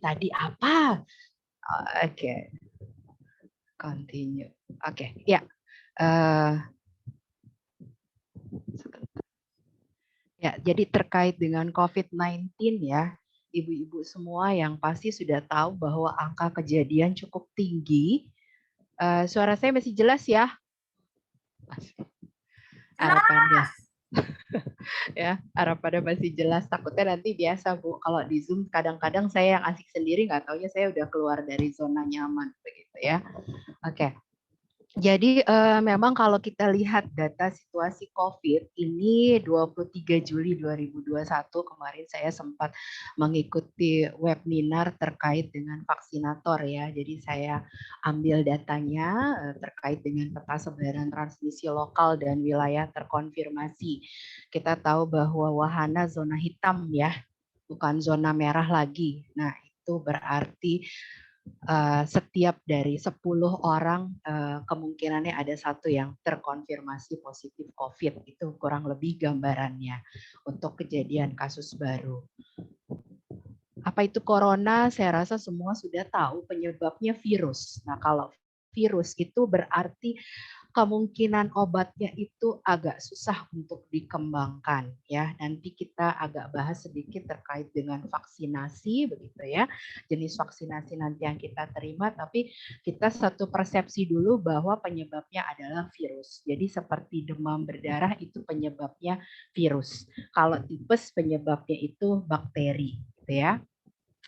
tadi apa? Oke, continue. Oke, ya. Sebentar. Ya, jadi terkait dengan COVID-19 ya, ibu-ibu semua yang pasti sudah tahu bahwa angka kejadian cukup tinggi. Suara saya masih jelas ya? Harapannya. Ya, harapannya masih jelas. Takutnya nanti biasa Bu, kalau di Zoom kadang-kadang saya yang asik sendiri, nggak taunya saya udah keluar dari zona nyaman begitu ya. Oke. Jadi memang kalau kita lihat data situasi COVID ini 23 Juli 2021 kemarin saya sempat mengikuti webinar terkait dengan vaksinator ya. Jadi saya ambil datanya terkait dengan peta sebaran transmisi lokal dan wilayah terkonfirmasi. Kita tahu bahwa wahana zona hitam ya, bukan zona merah lagi. Nah, itu berarti setiap dari 10 orang kemungkinannya ada satu yang terkonfirmasi positif COVID. Itu kurang lebih gambarannya untuk kejadian kasus baru. Apa itu corona? Saya rasa semua sudah tahu penyebabnya virus. Nah, kalau virus itu berarti kemungkinan obatnya itu agak susah untuk dikembangkan ya. Nanti kita agak bahas sedikit terkait dengan vaksinasi begitu ya. Jenis vaksinasi nanti yang kita terima, tapi kita satu persepsi dulu bahwa penyebabnya adalah virus. Jadi seperti demam berdarah itu penyebabnya virus. Kalau tipes penyebabnya itu bakteri gitu ya.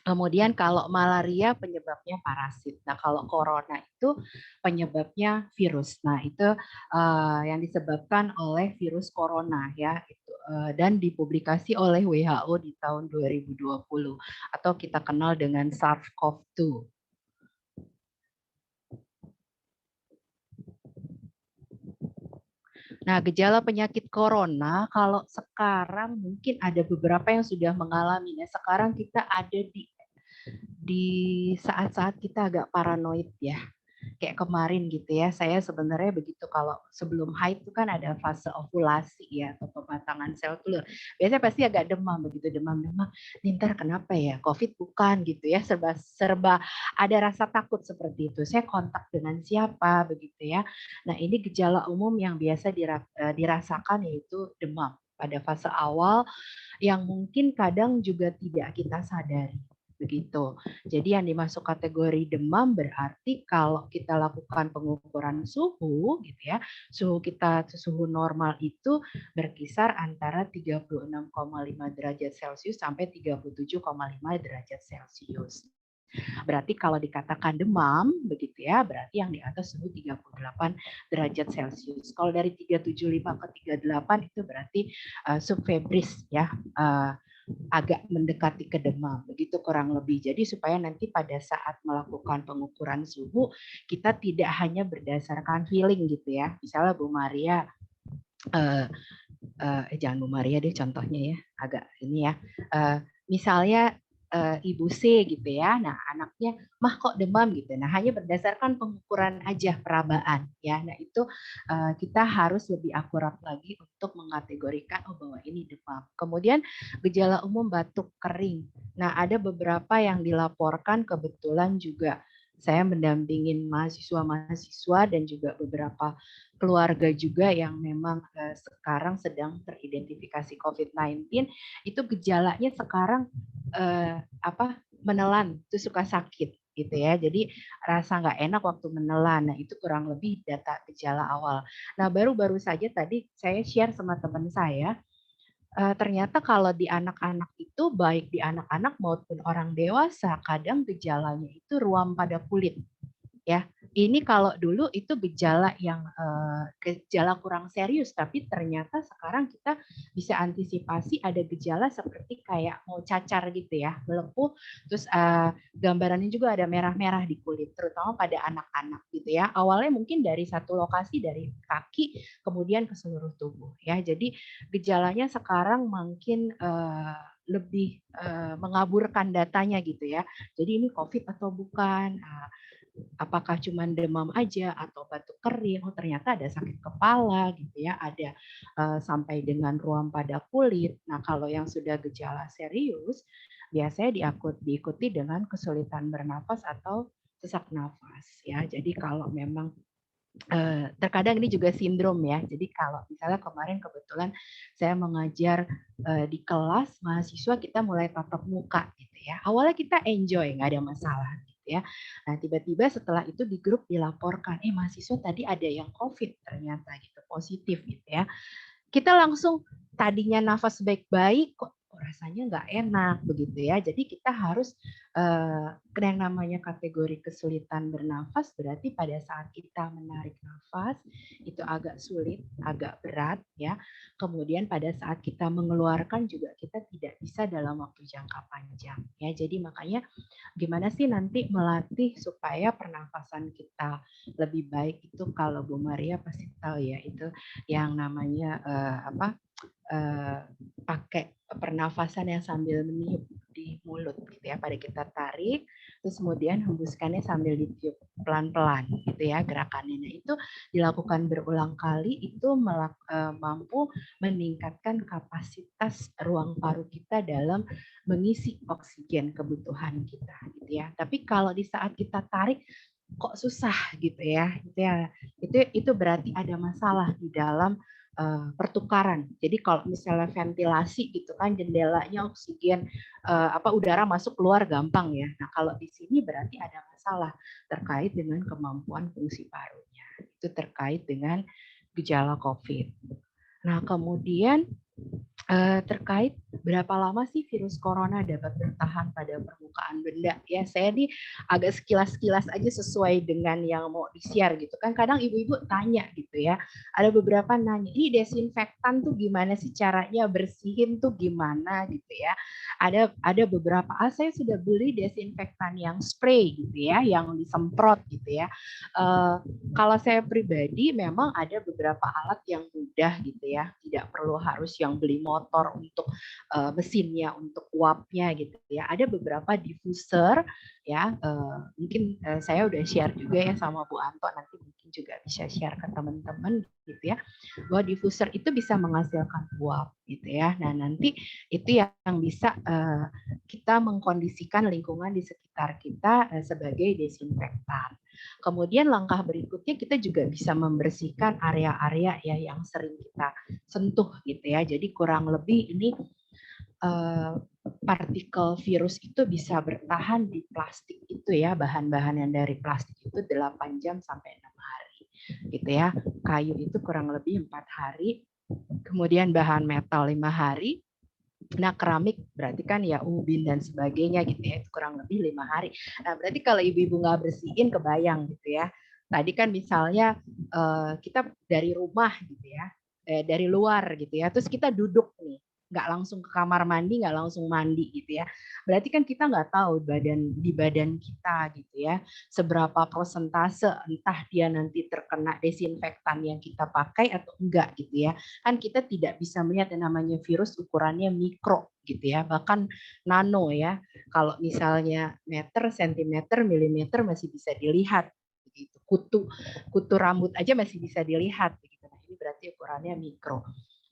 Kemudian kalau malaria penyebabnya parasit. Nah kalau corona itu penyebabnya virus. Nah itu yang disebabkan oleh virus corona ya. Dan dipublikasi oleh WHO di tahun 2020 atau kita kenal dengan SARS-CoV-2. Nah, gejala penyakit corona kalau sekarang mungkin ada beberapa yang sudah mengalami. Nah, sekarang kita ada di saat-saat kita agak paranoid ya. Kayak kemarin gitu ya, saya sebenarnya begitu kalau sebelum haid itu kan ada fase ovulasi ya atau pematangan sel telur. Biasanya pasti agak demam begitu demam-demam. Ntar kenapa ya? COVID bukan gitu ya, serba ada rasa takut seperti itu. Saya kontak dengan siapa begitu ya. Nah, ini gejala umum yang biasa dirasakan yaitu demam pada fase awal yang mungkin kadang juga tidak kita sadari begitu. Jadi yang dimasuk kategori demam berarti kalau kita lakukan pengukuran suhu gitu ya, suhu normal itu berkisar antara 36,5 derajat Celcius sampai 37,5 derajat Celcius. Berarti kalau dikatakan demam begitu ya, berarti yang di atas suhu 38 derajat Celcius. Kalau dari 375 ke 38 itu berarti subfebris ya. Agak mendekati ke demam, begitu kurang lebih. Jadi supaya nanti pada saat melakukan pengukuran suhu, kita tidak hanya berdasarkan feeling gitu ya. Misalnya Bu Maria, jangan Bu Maria deh contohnya ya, agak ini ya. Misalnya Ibu C gitu ya, nah anaknya mah kok demam gitu. Nah hanya berdasarkan pengukuran aja perabaan ya. Nah itu kita harus lebih akurat lagi untuk mengkategorikan bahwa ini demam. Kemudian gejala umum batuk kering. Nah ada beberapa yang dilaporkan kebetulan juga saya mendampingin mahasiswa-mahasiswa dan juga beberapa keluarga juga yang memang sekarang sedang teridentifikasi COVID-19 itu gejalanya sekarang menelan itu suka sakit gitu ya. Jadi rasa nggak enak waktu menelan. Nah, itu kurang lebih data gejala awal. Nah, baru-baru saja tadi saya share sama teman saya, ternyata kalau di anak-anak itu baik di anak-anak maupun orang dewasa kadang gejalanya itu ruam pada kulit. Ya, ini kalau dulu itu gejala kurang serius, tapi ternyata sekarang kita bisa antisipasi ada gejala seperti kayak mau cacar gitu ya, melepuh, terus gambarannya juga ada merah-merah di kulit, terutama pada anak-anak gitu ya. Awalnya mungkin dari satu lokasi dari kaki, kemudian ke seluruh tubuh ya. Jadi gejalanya sekarang mungkin lebih mengaburkan datanya gitu ya. Jadi ini COVID atau bukan? Apakah cuma demam aja atau batuk kering, oh ternyata ada sakit kepala gitu ya, ada sampai dengan ruam pada kulit. Nah kalau yang sudah gejala serius, biasanya diikuti dengan kesulitan bernafas atau sesak nafas ya. Jadi kalau memang terkadang ini juga sindrom ya. Jadi kalau misalnya kemarin kebetulan saya mengajar di kelas mahasiswa, kita mulai tatap muka gitu ya. Awalnya kita enjoy, nggak ada masalah gitu ya. Nah tiba-tiba setelah itu di grup dilaporkan, mahasiswa tadi ada yang COVID ternyata gitu, positif gitu ya. Kita langsung tadinya nafas baik-baik kok rasanya nggak enak begitu ya. Jadi kita harus yang namanya kategori kesulitan bernafas, berarti pada saat kita menarik nafas itu agak sulit, agak berat ya. Kemudian pada saat kita mengeluarkan juga kita tidak bisa dalam waktu jangka panjang ya. Jadi makanya gimana sih nanti melatih supaya pernafasan kita lebih baik itu, kalau Bu Maria pasti tahu ya, itu yang namanya pakai pernafasan yang sambil meniup di mulut gitu ya. Pada kita tarik, terus kemudian hembuskannya sambil ditiup pelan-pelan gitu ya gerakannya. Nah, itu dilakukan berulang kali, itu mampu meningkatkan kapasitas ruang paru kita dalam mengisi oksigen kebutuhan kita gitu ya. Tapi kalau di saat kita tarik kok susah gitu ya, itu berarti ada masalah di dalam pertukaran. Jadi kalau misalnya ventilasi gitu kan, jendelanya oksigen udara masuk keluar gampang ya. Nah kalau di sini berarti ada masalah terkait dengan kemampuan fungsi parunya. Itu terkait dengan gejala COVID. Nah kemudian terkait berapa lama sih virus corona dapat bertahan pada permukaan benda ya. Saya nih agak sekilas-sekilas aja sesuai dengan yang mau di-share gitu kan. Kadang ibu-ibu tanya gitu ya, ada beberapa nanya, ini desinfektan tuh gimana sih caranya, bersihin tuh gimana gitu ya. Ada beberapa, saya sudah beli desinfektan yang spray gitu ya, yang disemprot gitu ya. Kalau saya pribadi memang ada beberapa alat yang mudah gitu ya, tidak perlu harus yang beli motor untuk mesinnya, untuk uapnya gitu ya. Ada beberapa diffuser ya, mungkin saya udah share juga ya sama Bu Anto, nanti mungkin juga bisa share ke teman-teman gitu ya, bahwa diffuser itu bisa menghasilkan uap gitu ya. Nah nanti itu yang bisa kita mengkondisikan lingkungan di sekitar kita sebagai desinfektan. Kemudian langkah berikutnya kita juga bisa membersihkan area-area ya yang sering kita sentuh gitu ya. Jadi kurang lebih ini partikel virus itu bisa bertahan di plastik itu ya, bahan-bahan yang dari plastik itu 8 jam sampai 6 hari gitu ya. Kayu itu kurang lebih 4 hari, kemudian bahan metal 5 hari. Nah keramik berarti kan ya ubin dan sebagainya gitu ya, itu kurang lebih 5 hari. Nah berarti kalau ibu-ibu nggak bersihin, kebayang gitu ya. Tadi kan misalnya kita dari rumah gitu ya, dari luar gitu ya, terus kita duduk nih, nggak langsung ke kamar mandi, nggak langsung mandi gitu ya. Berarti kan kita nggak tahu di badan kita gitu ya, seberapa persentase entah dia nanti terkena desinfektan yang kita pakai atau enggak gitu ya. Kan kita tidak bisa melihat yang namanya virus ukurannya mikro gitu ya, bahkan nano ya. Kalau misalnya meter, sentimeter, milimeter masih bisa dilihat begitu. Kutu rambut aja masih bisa dilihat begitu. Nah, ini berarti ukurannya mikro,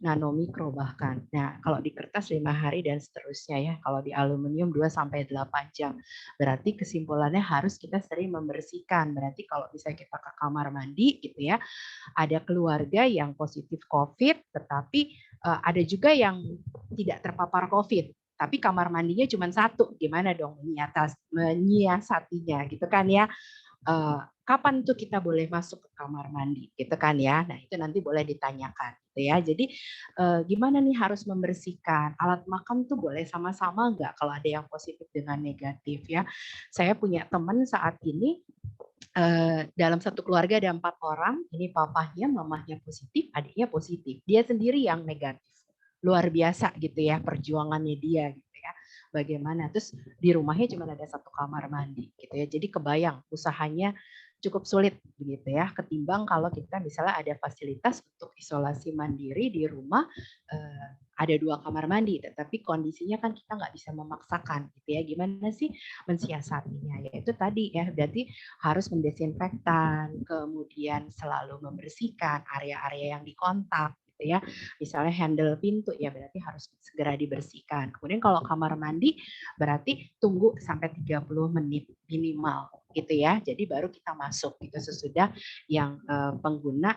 nano mikro bahkan. Nah, kalau di kertas 5 hari dan seterusnya ya. Kalau di aluminium 2 sampai 8 jam. Berarti kesimpulannya harus kita sering membersihkan. Berarti kalau misalnya kita ke kamar mandi gitu ya, ada keluarga yang positif COVID, tetapi ada juga yang tidak terpapar COVID, tapi kamar mandinya cuma satu, gimana dong menyiasatinya gitu kan ya. Kapan tuh kita boleh masuk ke kamar mandi gitu kan ya. Nah itu nanti boleh ditanyakan gitu ya. Jadi gimana nih harus membersihkan alat makan tuh, boleh sama-sama nggak kalau ada yang positif dengan negatif ya. Saya punya teman saat ini dalam satu keluarga ada 4 orang, ini papahnya, mamahnya positif, adiknya positif, dia sendiri yang negatif. Luar biasa gitu ya perjuangannya dia gitu ya. Bagaimana, terus di rumahnya cuma ada 1 kamar mandi gitu ya. Jadi kebayang usahanya cukup sulit begitu ya, ketimbang kalau kita misalnya ada fasilitas untuk isolasi mandiri di rumah, ada 2 kamar mandi, tetapi kondisinya kan kita nggak bisa memaksakan gitu ya. Gimana sih mensiasatinya? Ya itu tadi ya, berarti harus mendesinfektan, kemudian selalu membersihkan area-area yang dikontak gitu gitu ya. Misalnya handle pintu ya berarti harus segera dibersihkan. Kemudian kalau kamar mandi berarti tunggu sampai 30 menit minimal gitu ya. Jadi baru kita masuk gitu sesudah yang pengguna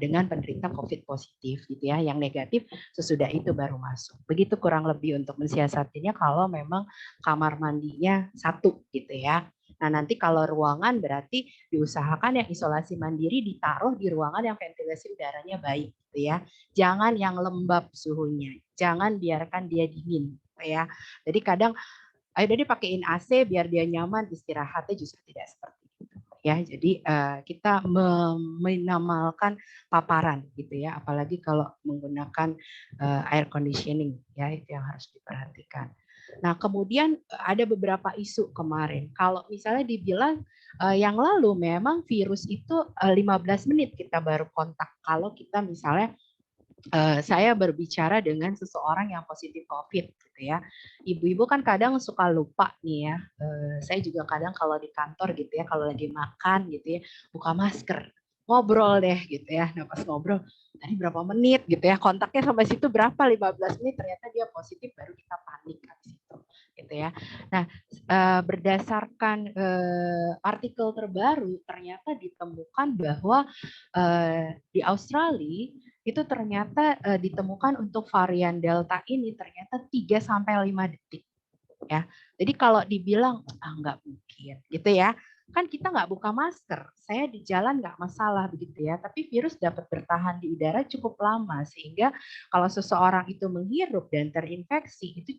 dengan penderita COVID positif gitu ya. Yang negatif sesudah itu baru masuk. Begitu kurang lebih untuk mensiasatinya kalau memang kamar mandinya satu gitu ya. Nah, nanti kalau ruangan berarti diusahakan yang isolasi mandiri ditaruh di ruangan yang ventilasi udaranya baik gitu ya. Jangan yang lembab suhunya. Jangan biarkan dia dingin gitu ya. Jadi kadang ayo jadi pakein AC biar dia nyaman, istirahatnya justru tidak seperti itu ya. Jadi kita meminimalkan paparan gitu ya, apalagi kalau menggunakan air conditioning ya, itu yang harus diperhatikan. Nah, kemudian ada beberapa isu kemarin. Kalau misalnya dibilang yang lalu memang virus itu 15 menit kita baru kontak. Kalau kita misalnya saya berbicara dengan seseorang yang positif COVID gitu ya. Ibu-ibu kan kadang suka lupa nih ya. Saya juga kadang kalau di kantor gitu ya, kalau lagi makan gitu ya, buka masker, ngobrol deh gitu ya. Nah pas ngobrol, tadi berapa menit gitu ya, kontaknya sampai situ berapa, 15 menit, ternyata dia positif, baru kita panik habis itu gitu ya. Nah berdasarkan artikel terbaru ternyata ditemukan bahwa di Australia itu ternyata ditemukan untuk varian Delta ini ternyata 3 sampai 5 detik ya. Jadi kalau dibilang nggak mungkin gitu ya. Kan kita nggak buka masker, saya di jalan nggak masalah begitu ya, tapi virus dapat bertahan di udara cukup lama sehingga kalau seseorang itu menghirup dan terinfeksi itu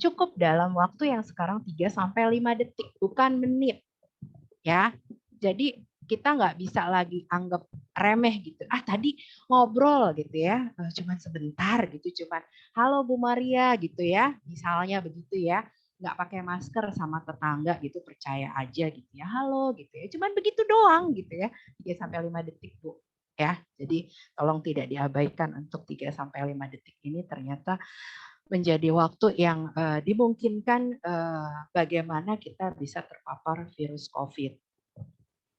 cukup dalam waktu yang sekarang 3 sampai 5 detik, bukan menit ya. Jadi kita nggak bisa lagi anggap remeh gitu. Tadi ngobrol gitu ya, cuman sebentar gitu, cuman halo Bu Maria gitu ya, misalnya begitu ya, nggak pakai masker sama tetangga gitu, percaya aja gitu ya, halo gitu ya, cuman begitu doang gitu ya, 3 sampai 5 detik Bu. Ya, jadi tolong tidak diabaikan untuk 3 sampai 5 detik ini ternyata menjadi waktu yang dimungkinkan bagaimana kita bisa terpapar virus COVID.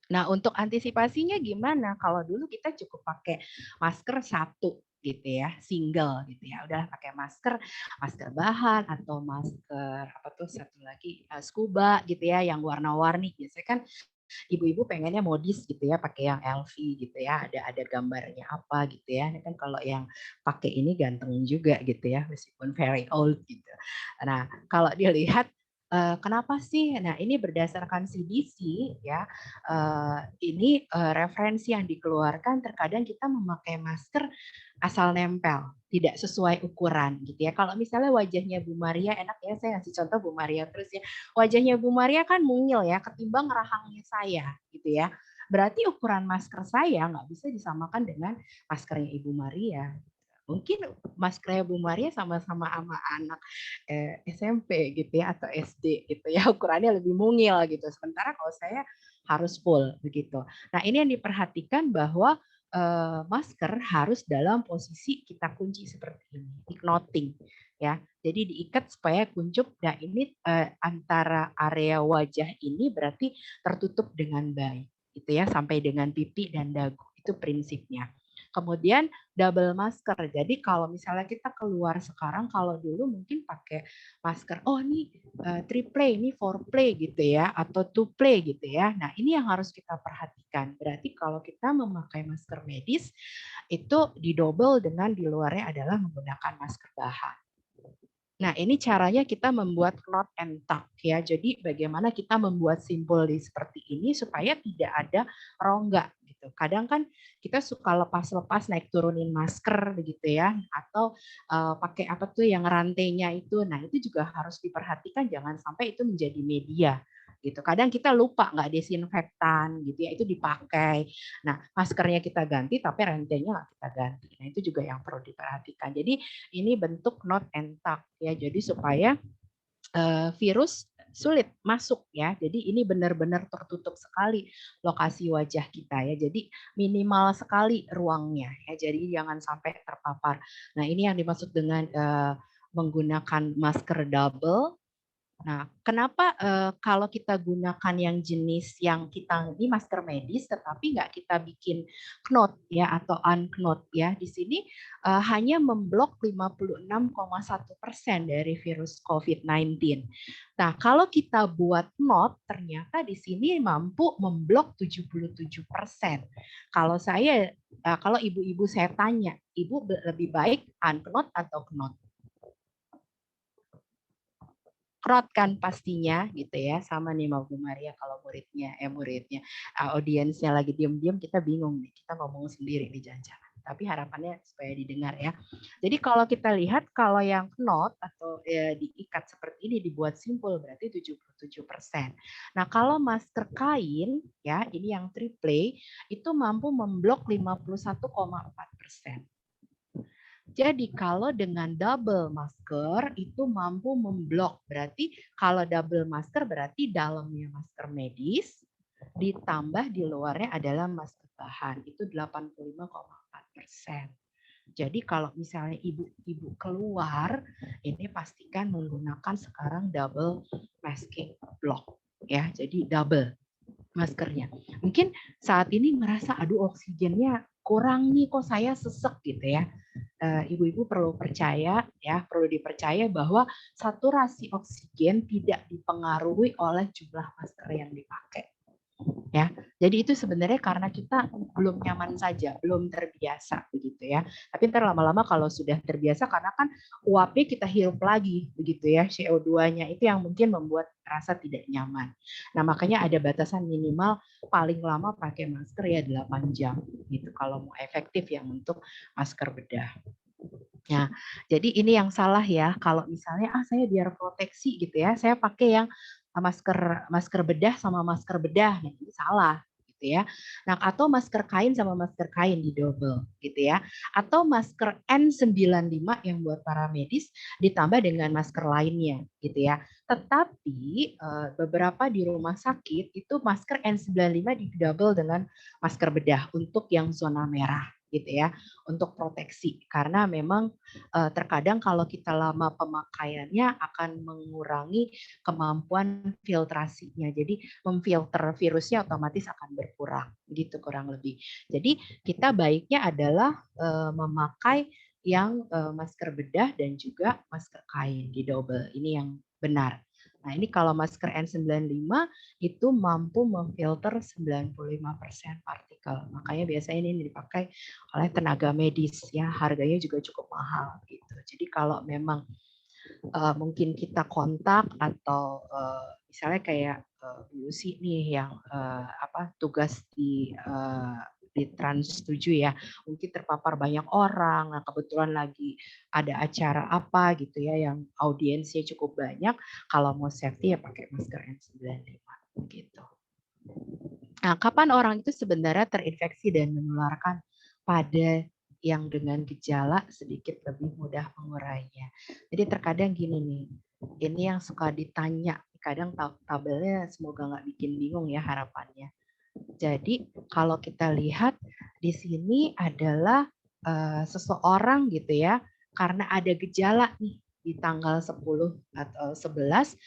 Nah, untuk antisipasinya gimana? Kalau dulu kita cukup pakai masker satu gitu ya, single gitu ya. Udah pakai masker bahan atau masker apa tuh satu lagi scuba gitu ya yang warna-warni. Biasanya kan ibu-ibu pengennya modis gitu ya, pakai yang LV gitu ya, ada gambarnya apa gitu ya. Ini kan kalau yang pakai ini ganteng juga gitu ya, meskipun very old gitu. Nah, kalau dilihat kenapa sih? Nah, ini berdasarkan CDC ya. Ini referensi yang dikeluarkan terkadang kita memakai masker asal nempel, tidak sesuai ukuran gitu ya. Kalau misalnya wajahnya Bu Maria enak ya, saya kasih contoh Bu Maria terus ya. Wajahnya Bu Maria kan mungil ya, ketimbang rahangnya saya gitu ya. Berarti ukuran masker saya nggak bisa disamakan dengan maskernya Ibu Maria. Mungkin maskernya Bu Maria sama-sama sama anak SMP gitu ya atau SD gitu ya, ukurannya lebih mungil gitu. Sementara kalau saya harus full begitu. Nah, ini yang diperhatikan bahwa masker harus dalam posisi kita kunci seperti ini, knoting ya. Jadi diikat supaya kuncup. Nah, ini antara area wajah ini berarti tertutup dengan baik gitu ya, sampai dengan pipi dan dagu. Itu prinsipnya. Kemudian double masker. Jadi kalau misalnya kita keluar sekarang, kalau dulu mungkin pakai masker, oh ini triple, ini four play gitu ya, atau two play gitu ya. Nah ini yang harus kita perhatikan. Berarti kalau kita memakai masker medis, itu didouble dengan di luarnya adalah menggunakan masker bahan. Nah, ini caranya kita membuat knot and tuck ya. Jadi bagaimana kita membuat simbol seperti ini supaya tidak ada rongga gitu. Kadang kan kita suka lepas-lepas naik turunin masker begitu ya, atau pakai apa tuh yang rantainya itu. Nah, itu juga harus diperhatikan jangan sampai itu menjadi media gitu. Kadang kita lupa nggak desinfektan gitu ya, itu dipakai. Nah, maskernya kita ganti tapi rantainya nggak kita ganti. Nah, itu juga yang perlu diperhatikan. Jadi ini bentuk knot and tuck ya. Jadi supaya virus sulit masuk ya. Jadi ini benar-benar tertutup sekali lokasi wajah kita ya. Jadi minimal sekali ruangnya ya. Jadi jangan sampai terpapar. Nah, ini yang dimaksud dengan menggunakan masker double Nah, kenapa kalau kita gunakan yang jenis yang kita ini masker medis, tetapi nggak kita bikin knot ya atau unknot ya. Di sini hanya memblok 56,1% dari virus COVID-19. Nah, kalau kita buat knot, ternyata di sini mampu memblok 77%. Kalau kalau ibu-ibu saya tanya, ibu lebih baik unknot atau knot? Krot kan pastinya gitu ya, sama nih mau Bu Maria kalau muridnya audiensnya lagi diam-diam, kita bingung nih, kita ngomong sendiri di jangan tapi harapannya supaya didengar ya. Jadi kalau kita lihat kalau yang knot atau diikat seperti ini dibuat simpul berarti 77%. Nah kalau masker kain ya ini yang triple itu mampu memblok 51,4%. Jadi kalau dengan double masker itu mampu memblok. Berarti kalau double masker berarti dalamnya masker medis ditambah di luarnya adalah masker bahan. Itu 85,4%. Jadi kalau misalnya ibu-ibu keluar, ini pastikan menggunakan sekarang double masking block ya. Jadi double maskernya. Mungkin saat ini merasa aduh oksigennya kurang nih kok saya sesek gitu ya. Ibu-ibu perlu percaya ya, perlu dipercaya bahwa saturasi oksigen tidak dipengaruhi oleh jumlah masker yang dipakai. Ya, jadi itu sebenarnya karena kita belum nyaman saja, belum terbiasa begitu ya. Tapi ntar lama-lama kalau sudah terbiasa, karena kan uapnya kita hirup lagi begitu ya, CO2-nya itu yang mungkin membuat rasa tidak nyaman. Nah makanya ada batasan minimal paling lama pakai masker ya 8 jam gitu kalau mau efektif yang untuk masker bedah. Nah, jadi ini yang salah ya. Kalau misalnya saya biar proteksi gitu ya, saya pakai yang masker bedah sama masker bedah. Nah, ini salah gitu ya. Nah, atau masker kain sama masker kain di double gitu ya. Atau masker N95 yang buat para medis ditambah dengan masker lainnya gitu ya. Tetapi beberapa di rumah sakit itu masker N95 di double dengan masker bedah untuk yang zona merah gitu ya, untuk proteksi karena memang terkadang kalau kita lama pemakaiannya akan mengurangi kemampuan filtrasinya. Jadi memfilter virusnya otomatis akan berkurang, gitu kurang lebih. Jadi kita baiknya adalah memakai yang masker bedah dan juga masker kain di double. Ini yang benar. Nah, ini kalau masker N95 itu mampu memfilter 95% partikel. Makanya biasanya ini dipakai oleh tenaga medis ya, harganya juga cukup mahal gitu. Jadi kalau memang mungkin kita kontak atau misalnya kayak Bu Lucy nih yang tugas di Trans 7 ya, mungkin terpapar banyak orang, nah kebetulan lagi ada acara apa gitu ya yang audiensnya cukup banyak, kalau mau safety ya pakai masker N95 gitu. Nah, kapan orang itu sebenarnya terinfeksi dan menularkan? Pada yang dengan gejala sedikit lebih mudah mengurainya. Jadi terkadang gini nih, ini yang suka ditanya, kadang tabelnya semoga nggak bikin bingung ya harapannya. Jadi kalau kita lihat di sini adalah seseorang gitu ya, karena ada gejala nih di tanggal 10 atau 11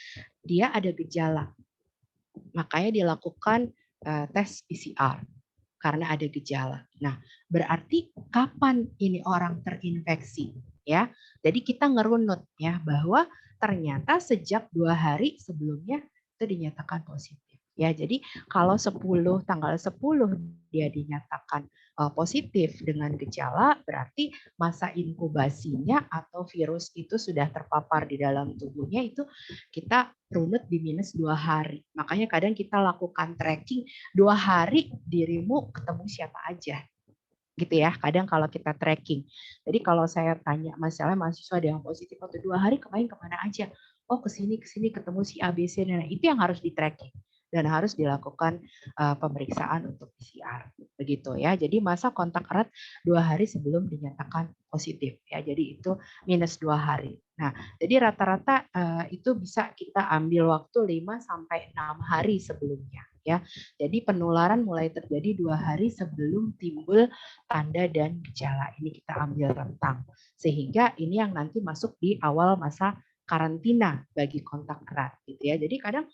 dia ada gejala. Makanya dilakukan tes PCR karena ada gejala. Nah, berarti kapan ini orang terinfeksi ya? Jadi kita ngerunut ya bahwa ternyata sejak 2 hari sebelumnya itu dinyatakan positif. Ya, jadi kalau tanggal 10 dia dinyatakan positif dengan gejala, berarti masa inkubasinya atau virus itu sudah terpapar di dalam tubuhnya itu kita runut di minus 2 hari. Makanya kadang kita lakukan tracking 2 hari dirimu ketemu siapa aja gitu ya. Kadang kalau kita tracking. Jadi kalau saya tanya masalah mahasiswa ada yang positif atau 2 hari kemana aja? Oh kesini ketemu si ABC. Nah itu yang harus di tracking dan harus dilakukan pemeriksaan untuk PCR begitu ya. Jadi masa kontak erat 2 hari sebelum dinyatakan positif ya. Jadi itu minus 2 hari. Nah jadi rata-rata itu bisa kita ambil waktu 5 sampai 6 hari sebelumnya ya. Jadi penularan mulai terjadi 2 hari sebelum timbul tanda dan gejala. Ini kita ambil rentang. Sehingga ini yang nanti masuk di awal masa karantina bagi kontak erat gitu ya. Jadi kadang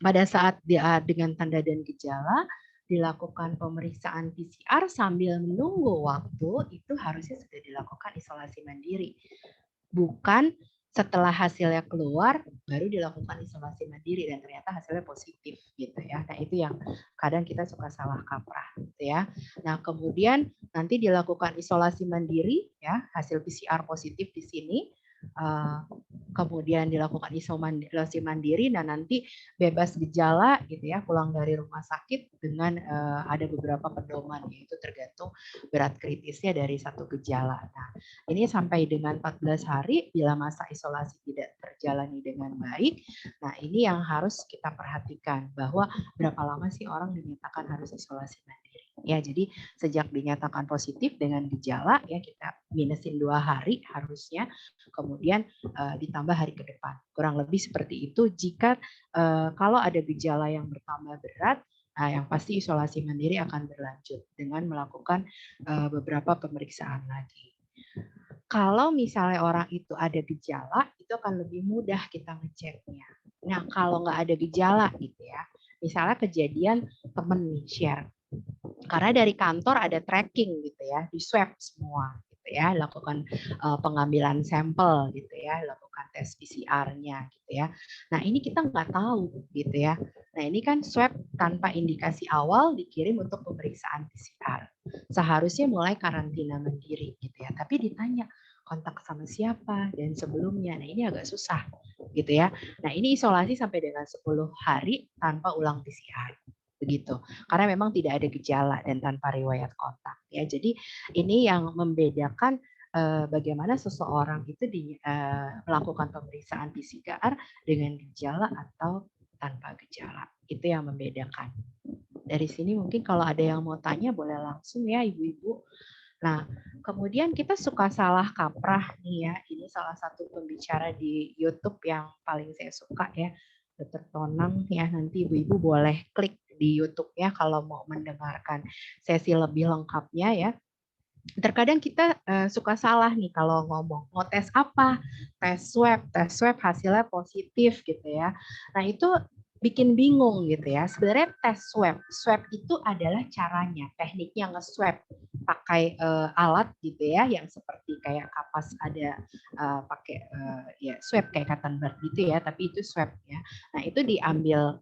pada saat dia dengan tanda dan gejala dilakukan pemeriksaan PCR sambil menunggu waktu, itu harusnya sudah dilakukan isolasi mandiri. Bukan setelah hasilnya keluar baru dilakukan isolasi mandiri dan ternyata hasilnya positif gitu ya. Nah, itu yang kadang kita suka salah kaprah gitu ya. Nah, kemudian nanti dilakukan isolasi mandiri ya, hasil PCR positif di sini. Kemudian dilakukan isolasi mandiri dan nanti bebas gejala gitu ya, pulang dari rumah sakit dengan ada beberapa pedoman, yaitu tergantung berat kritisnya dari satu gejala. Nah, ini sampai dengan 14 hari bila masa isolasi tidak terjalani dengan baik. Nah, ini yang harus kita perhatikan bahwa berapa lama sih orang dinyatakan harus isolasi mandiri. Ya, jadi sejak dinyatakan positif dengan gejala ya kita minusin 2 hari harusnya, kemudian ditambah hari ke depan. Kurang lebih seperti itu. Jika kalau ada gejala yang bertambah berat, yang pasti isolasi mandiri akan berlanjut dengan melakukan beberapa pemeriksaan lagi. Kalau misalnya orang itu ada gejala, itu akan lebih mudah kita ngeceknya. Nah, kalau nggak ada gejala gitu ya, misalnya kejadian temen nih share, karena dari kantor ada tracking gitu ya, di swab semua gitu ya, lakukan pengambilan sampel gitu ya, lakukan tes PCR-nya gitu ya. Nah, ini kita nggak tahu gitu ya. Nah, ini kan swab tanpa indikasi awal dikirim untuk pemeriksaan PCR. Seharusnya mulai karantina mandiri gitu ya. Tapi ditanya kontak sama siapa dan sebelumnya. Nah, ini agak susah gitu ya. Nah, ini isolasi sampai dengan 10 hari tanpa ulang PCR. Begitu. Karena memang tidak ada gejala dan tanpa riwayat kontak ya. Jadi ini yang membedakan bagaimana seseorang itu melakukan pemeriksaan PCR dengan gejala atau tanpa gejala. Itu yang membedakan. Dari sini mungkin kalau ada yang mau tanya boleh langsung ya Ibu-ibu. Nah, kemudian kita suka salah kaprah nih ya. Ini salah satu pembicara di YouTube yang paling saya suka ya. Dr. Tonang ya, nanti Ibu-ibu boleh klik di YouTube ya kalau mau mendengarkan sesi lebih lengkapnya ya. Terkadang kita suka salah nih kalau ngomong mau tes apa, tes swab hasilnya positif gitu ya. Nah, itu bikin bingung gitu ya. Sebenarnya tes swab itu adalah caranya, tekniknya nge-swab pakai alat gitu ya, yang seperti kayak kapas ada pakai ya swab kayak cotton bud gitu ya, tapi itu swab ya. Nah, itu diambil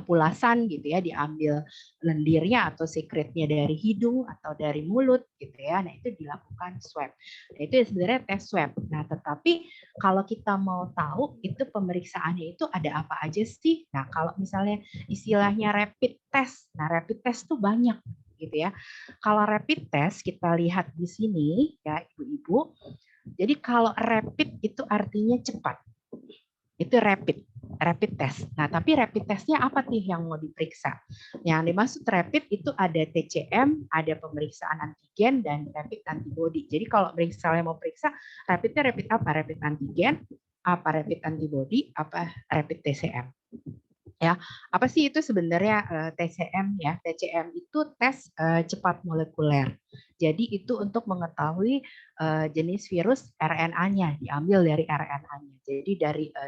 pulasan gitu ya, diambil lendirnya atau secretnya dari hidung atau dari mulut gitu ya. Nah, itu dilakukan swab. Nah, itu sebenarnya tes swab. Nah, tetapi kalau kita mau tahu itu pemeriksaannya itu ada apa aja sih? Nah, kalau misalnya istilahnya rapid test. Nah, rapid test tuh banyak gitu ya. Kalau rapid test kita lihat di sini ya Ibu-ibu. Jadi kalau rapid itu artinya cepat. Itu rapid test. Nah, tapi rapid testnya apa sih yang mau diperiksa? Yang dimaksud rapid itu ada TCM, ada pemeriksaan antigen dan rapid antibody. Jadi kalau misalnya mau periksa, rapidnya rapid apa? Rapid antigen, apa rapid antibody, apa rapid TCM. Ya, apa sih itu sebenarnya TCM ya? TCM itu tes cepat molekuler. Jadi itu untuk mengetahui jenis virus RNA-nya, diambil dari RNA-nya. Jadi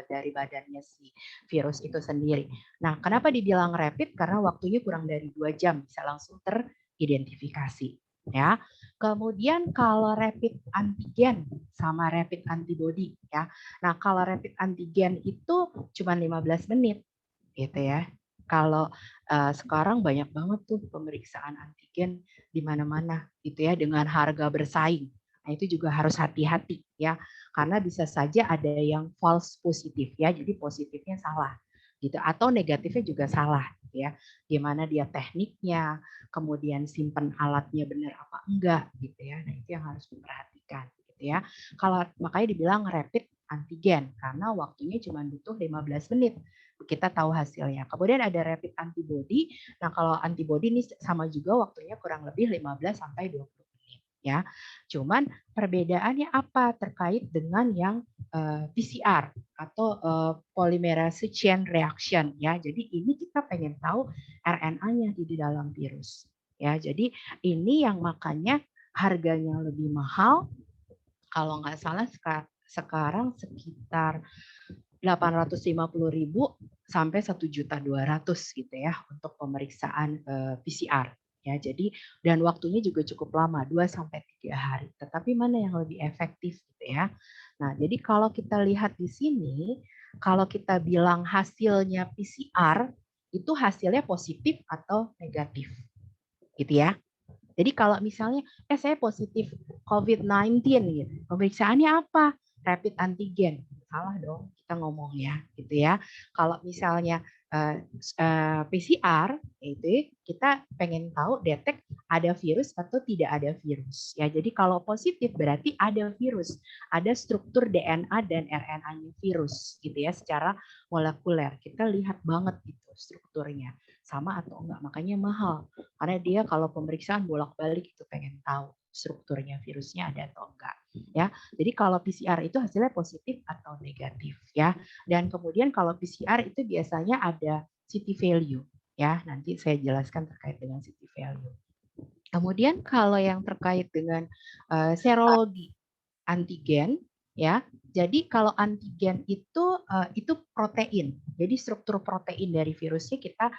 dari badannya si virus itu sendiri. Nah, kenapa dibilang rapid? Karena waktunya kurang dari 2 jam bisa langsung teridentifikasi. Ya, kemudian kalau rapid antigen sama rapid antibody ya. Nah, kalau rapid antigen itu cuma 15 menit gitu ya. Kalau sekarang banyak banget tuh pemeriksaan antigen di mana-mana gitu ya dengan harga bersaing. Nah, itu juga harus hati-hati ya karena bisa saja ada yang false positif ya. Jadi positifnya salah gitu atau negatifnya juga salah gitu ya. Gimana dia tekniknya, kemudian simpen alatnya benar apa enggak gitu ya. Nah, itu yang harus diperhatikan gitu ya. Kalau makanya dibilang rapid antigen karena waktunya cuma butuh 15 menit kita tahu hasilnya. Kemudian ada rapid antibody. Nah, kalau antibody ini sama juga waktunya kurang lebih 15 sampai 20 menit ya. Cuman perbedaannya apa terkait dengan yang PCR atau polymerase chain reaction ya. Jadi ini kita pengen tahu RNA-nya di dalam virus. Ya, jadi ini yang makanya harganya lebih mahal. Kalau nggak salah sekarang sekitar 850.000 sampai 1.200.000 gitu ya untuk pemeriksaan PCR ya. Jadi dan waktunya juga cukup lama 2 sampai 3 hari. Tetapi mana yang lebih efektif gitu ya. Nah, jadi kalau kita lihat di sini, kalau kita bilang hasilnya PCR itu hasilnya positif atau negatif. Gitu ya. Jadi kalau misalnya saya positif COVID-19 gitu. Pemeriksaannya apa? Rapid antigen. Salah dong kita ngomongnya gitu ya. Kalau misalnya PCR itu kita pengen tahu detek ada virus atau tidak ada virus. Ya, jadi kalau positif berarti ada virus, ada struktur DNA dan RNA-nya virus gitu ya secara molekuler. Kita lihat banget gitu strukturnya sama atau enggak. Makanya mahal. Karena dia kalau pemeriksaan bolak-balik itu pengen tahu strukturnya virusnya ada atau enggak ya. Jadi kalau PCR itu hasilnya positif atau negatif ya. Dan kemudian kalau PCR itu biasanya ada city value ya. Nanti saya jelaskan terkait dengan city value. Kemudian kalau yang terkait dengan serologi antigen ya. Jadi kalau antigen itu protein. Jadi struktur protein dari virusnya kita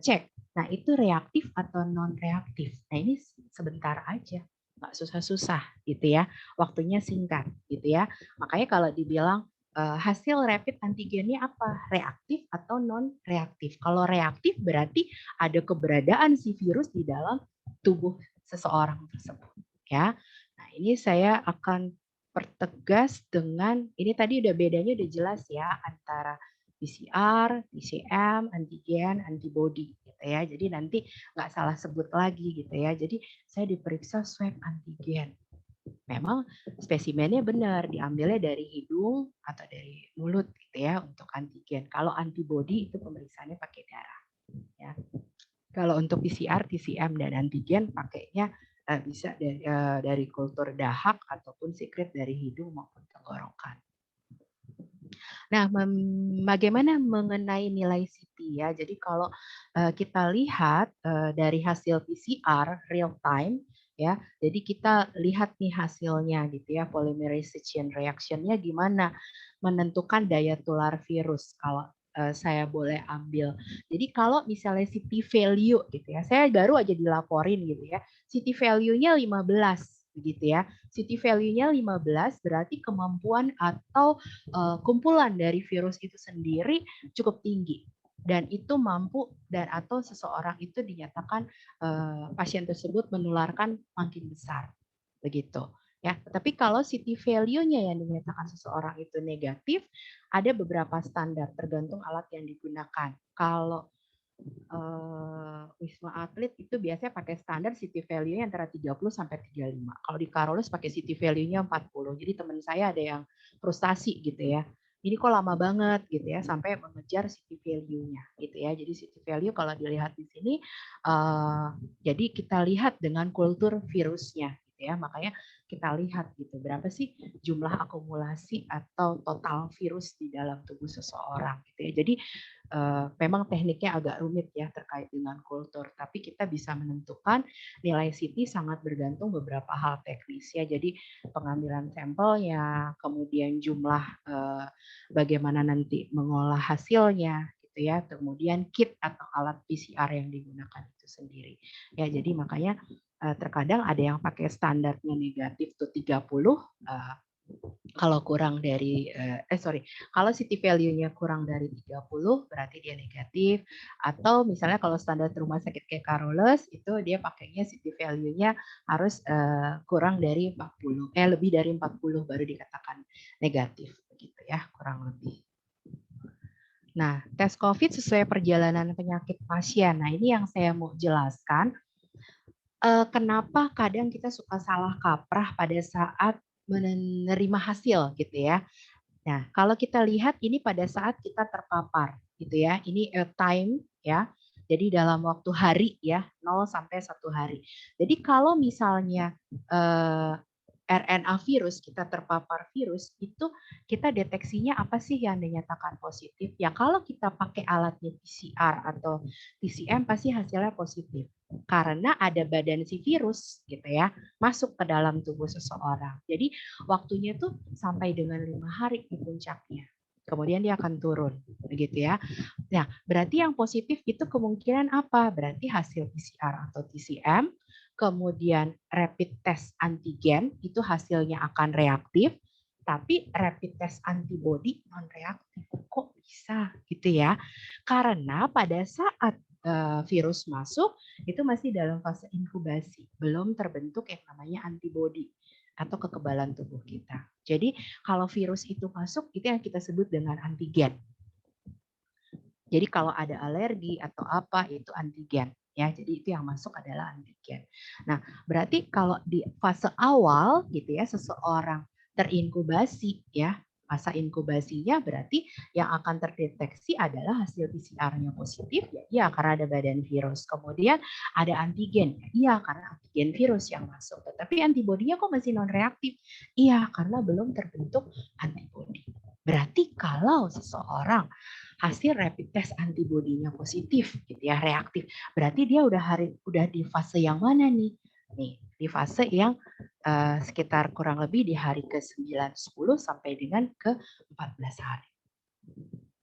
cek. Nah, itu reaktif atau non reaktif. Nah, ini sebentar aja, nggak susah-susah gitu ya. Waktunya singkat gitu ya. Makanya kalau dibilang hasil rapid antigennya apa? Reaktif atau non reaktif. Kalau reaktif berarti ada keberadaan si virus di dalam tubuh seseorang tersebut ya. Nah, ini saya akan pertegas dengan ini tadi udah bedanya udah jelas ya antara PCR, TCM, antigen, antibody gitu ya. Jadi nanti nggak salah sebut lagi gitu ya. Jadi saya diperiksa swab antigen. Memang spesimennya benar diambilnya dari hidung atau dari mulut gitu ya untuk antigen. Kalau antibody itu pemeriksaannya pakai darah ya. Kalau untuk PCR, TCM dan antigen pakainya bisa dari kultur dahak ataupun sekret dari hidung maupun tenggorokan. Nah, bagaimana mengenai nilai CT ya? Jadi kalau kita lihat dari hasil PCR real time ya, jadi kita lihat nih hasilnya gitu ya, polymerase chain reaction-nya gimana menentukan daya tular virus. Kalau saya boleh ambil. Jadi kalau misalnya CT value gitu ya, saya baru aja dilaporin gitu ya, CT value-nya 15 begitu ya. CT value-nya 15 berarti kemampuan atau kumpulan dari virus itu sendiri cukup tinggi dan itu mampu dan atau seseorang itu dinyatakan pasien tersebut menularkan makin besar begitu ya. Tapi kalau CT value-nya yang dinyatakan seseorang itu negatif, ada beberapa standar tergantung alat yang digunakan. Kalau Wisma Atlet itu biasanya pakai standar city value-nya antara 30 sampai 35. Kalau di Carolus pakai city value-nya 40. Jadi teman saya ada yang frustasi gitu ya. Ini kok lama banget gitu ya sampai mengejar city value-nya gitu ya. Jadi city value kalau dilihat di sini jadi kita lihat dengan kultur virusnya gitu ya. Makanya kita lihat gitu berapa sih jumlah akumulasi atau total virus di dalam tubuh seseorang gitu ya. Jadi memang tekniknya agak rumit ya terkait dengan kultur, tapi kita bisa menentukan nilai CT sangat bergantung beberapa hal teknis ya. Jadi pengambilan sampelnya, kemudian jumlah bagaimana nanti mengolah hasilnya gitu ya, kemudian kit atau alat PCR yang digunakan itu sendiri. Ya, jadi makanya terkadang ada yang pakai standarnya negatif tuh 30, kalau kurang dari kalau city value-nya kurang dari 30 berarti dia negatif, atau misalnya kalau standar rumah sakit kayak Carolus itu dia pakainya city value-nya harus kurang dari 40 lebih dari 40 baru dikatakan negatif begitu ya kurang lebih. Nah, tes COVID sesuai perjalanan penyakit pasien. Nah, ini yang saya mau jelaskan. Kenapa kadang kita suka salah kaprah pada saat menerima hasil gitu ya. Nah, kalau kita lihat ini pada saat kita terpapar gitu ya. Ini time ya. Jadi dalam waktu hari ya, 0 sampai 1 hari. Jadi kalau misalnya RNA virus, kita terpapar virus, itu kita deteksinya apa sih yang dinyatakan positif? Ya kalau kita pakai alatnya PCR atau TCM pasti hasilnya positif. Karena ada badan si virus gitu ya, masuk ke dalam tubuh seseorang. Jadi waktunya tuh sampai dengan 5 hari di puncaknya. Kemudian dia akan turun, begitu ya. Nah, berarti yang positif itu kemungkinan apa? Berarti hasil PCR atau TCM, kemudian rapid test antigen itu hasilnya akan reaktif, tapi rapid test antibody non reaktif. Kok bisa gitu ya? Karena pada saat virus masuk itu masih dalam fase inkubasi, belum terbentuk yang namanya antibody atau kekebalan tubuh kita. Jadi kalau virus itu masuk itu yang kita sebut dengan antigen. Jadi kalau ada alergi atau apa itu antigen ya. Jadi itu yang masuk adalah antigen. Nah, berarti kalau di fase awal gitu ya seseorang terinkubasi ya, masa inkubasinya berarti yang akan terdeteksi adalah hasil PCR-nya positif ya, iya karena ada badan virus. Kemudian ada antigen, iya karena antigen virus yang masuk. Tetapi antibodinya kok masih non reaktif? Iya karena belum terbentuk antibodi. Berarti kalau seseorang hasil rapid test antibodinya positif gitu ya, reaktif. Berarti dia udah di fase yang mana nih? Nih, di fase yang sekitar kurang lebih di hari ke-9 10 sampai dengan ke-14 hari.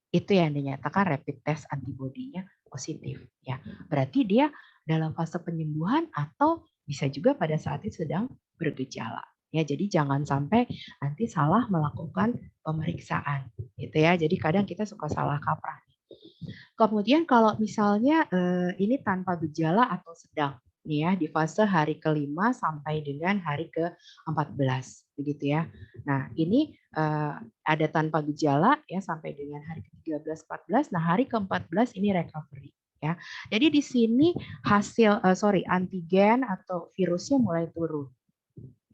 Itu yang dinyatakan rapid test antibodinya positif ya. Berarti dia dalam fase penyembuhan atau bisa juga pada saat itu sedang bergejala. Ya, jadi jangan sampai nanti salah melakukan pemeriksaan gitu ya. Jadi kadang kita suka salah kaprah. Kemudian kalau misalnya ini tanpa gejala atau sedang nih ya di fase hari ke-5 sampai dengan hari ke-14 begitu ya. Nah, ini ada tanpa gejala ya sampai dengan hari ke-13 14. Nah, hari ke-14 ini recovery ya. Jadi di sini hasil antigen atau virusnya mulai turun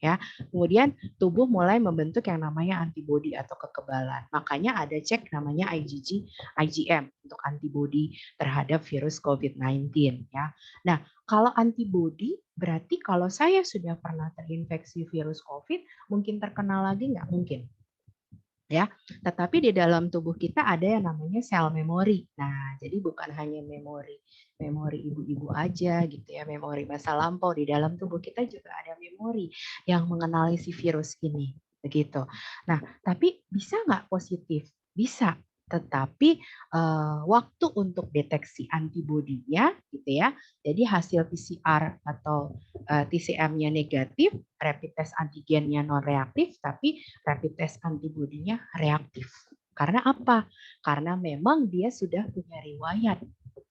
ya. Kemudian tubuh mulai membentuk yang namanya antibodi atau kekebalan. Makanya ada cek namanya IgG, IgM untuk antibodi terhadap virus COVID-19 ya. Nah, kalau antibodi berarti kalau saya sudah pernah terinfeksi virus COVID, mungkin terkena lagi nggak? Mungkin. Ya, tetapi di dalam tubuh kita ada yang namanya sel memori. Nah, jadi bukan hanya memori ibu-ibu aja gitu ya, memori masa lampau. Di dalam tubuh kita juga ada memori yang mengenali si virus ini, begitu. Nah, tapi bisa nggak positif? Bisa, tetapi waktu untuk deteksi antibodinya gitu ya. Jadi hasil PCR atau TCM-nya negatif, rapid test antigennya non reaktif, tapi rapid test antibodinya reaktif. Karena apa? Karena memang dia sudah punya riwayat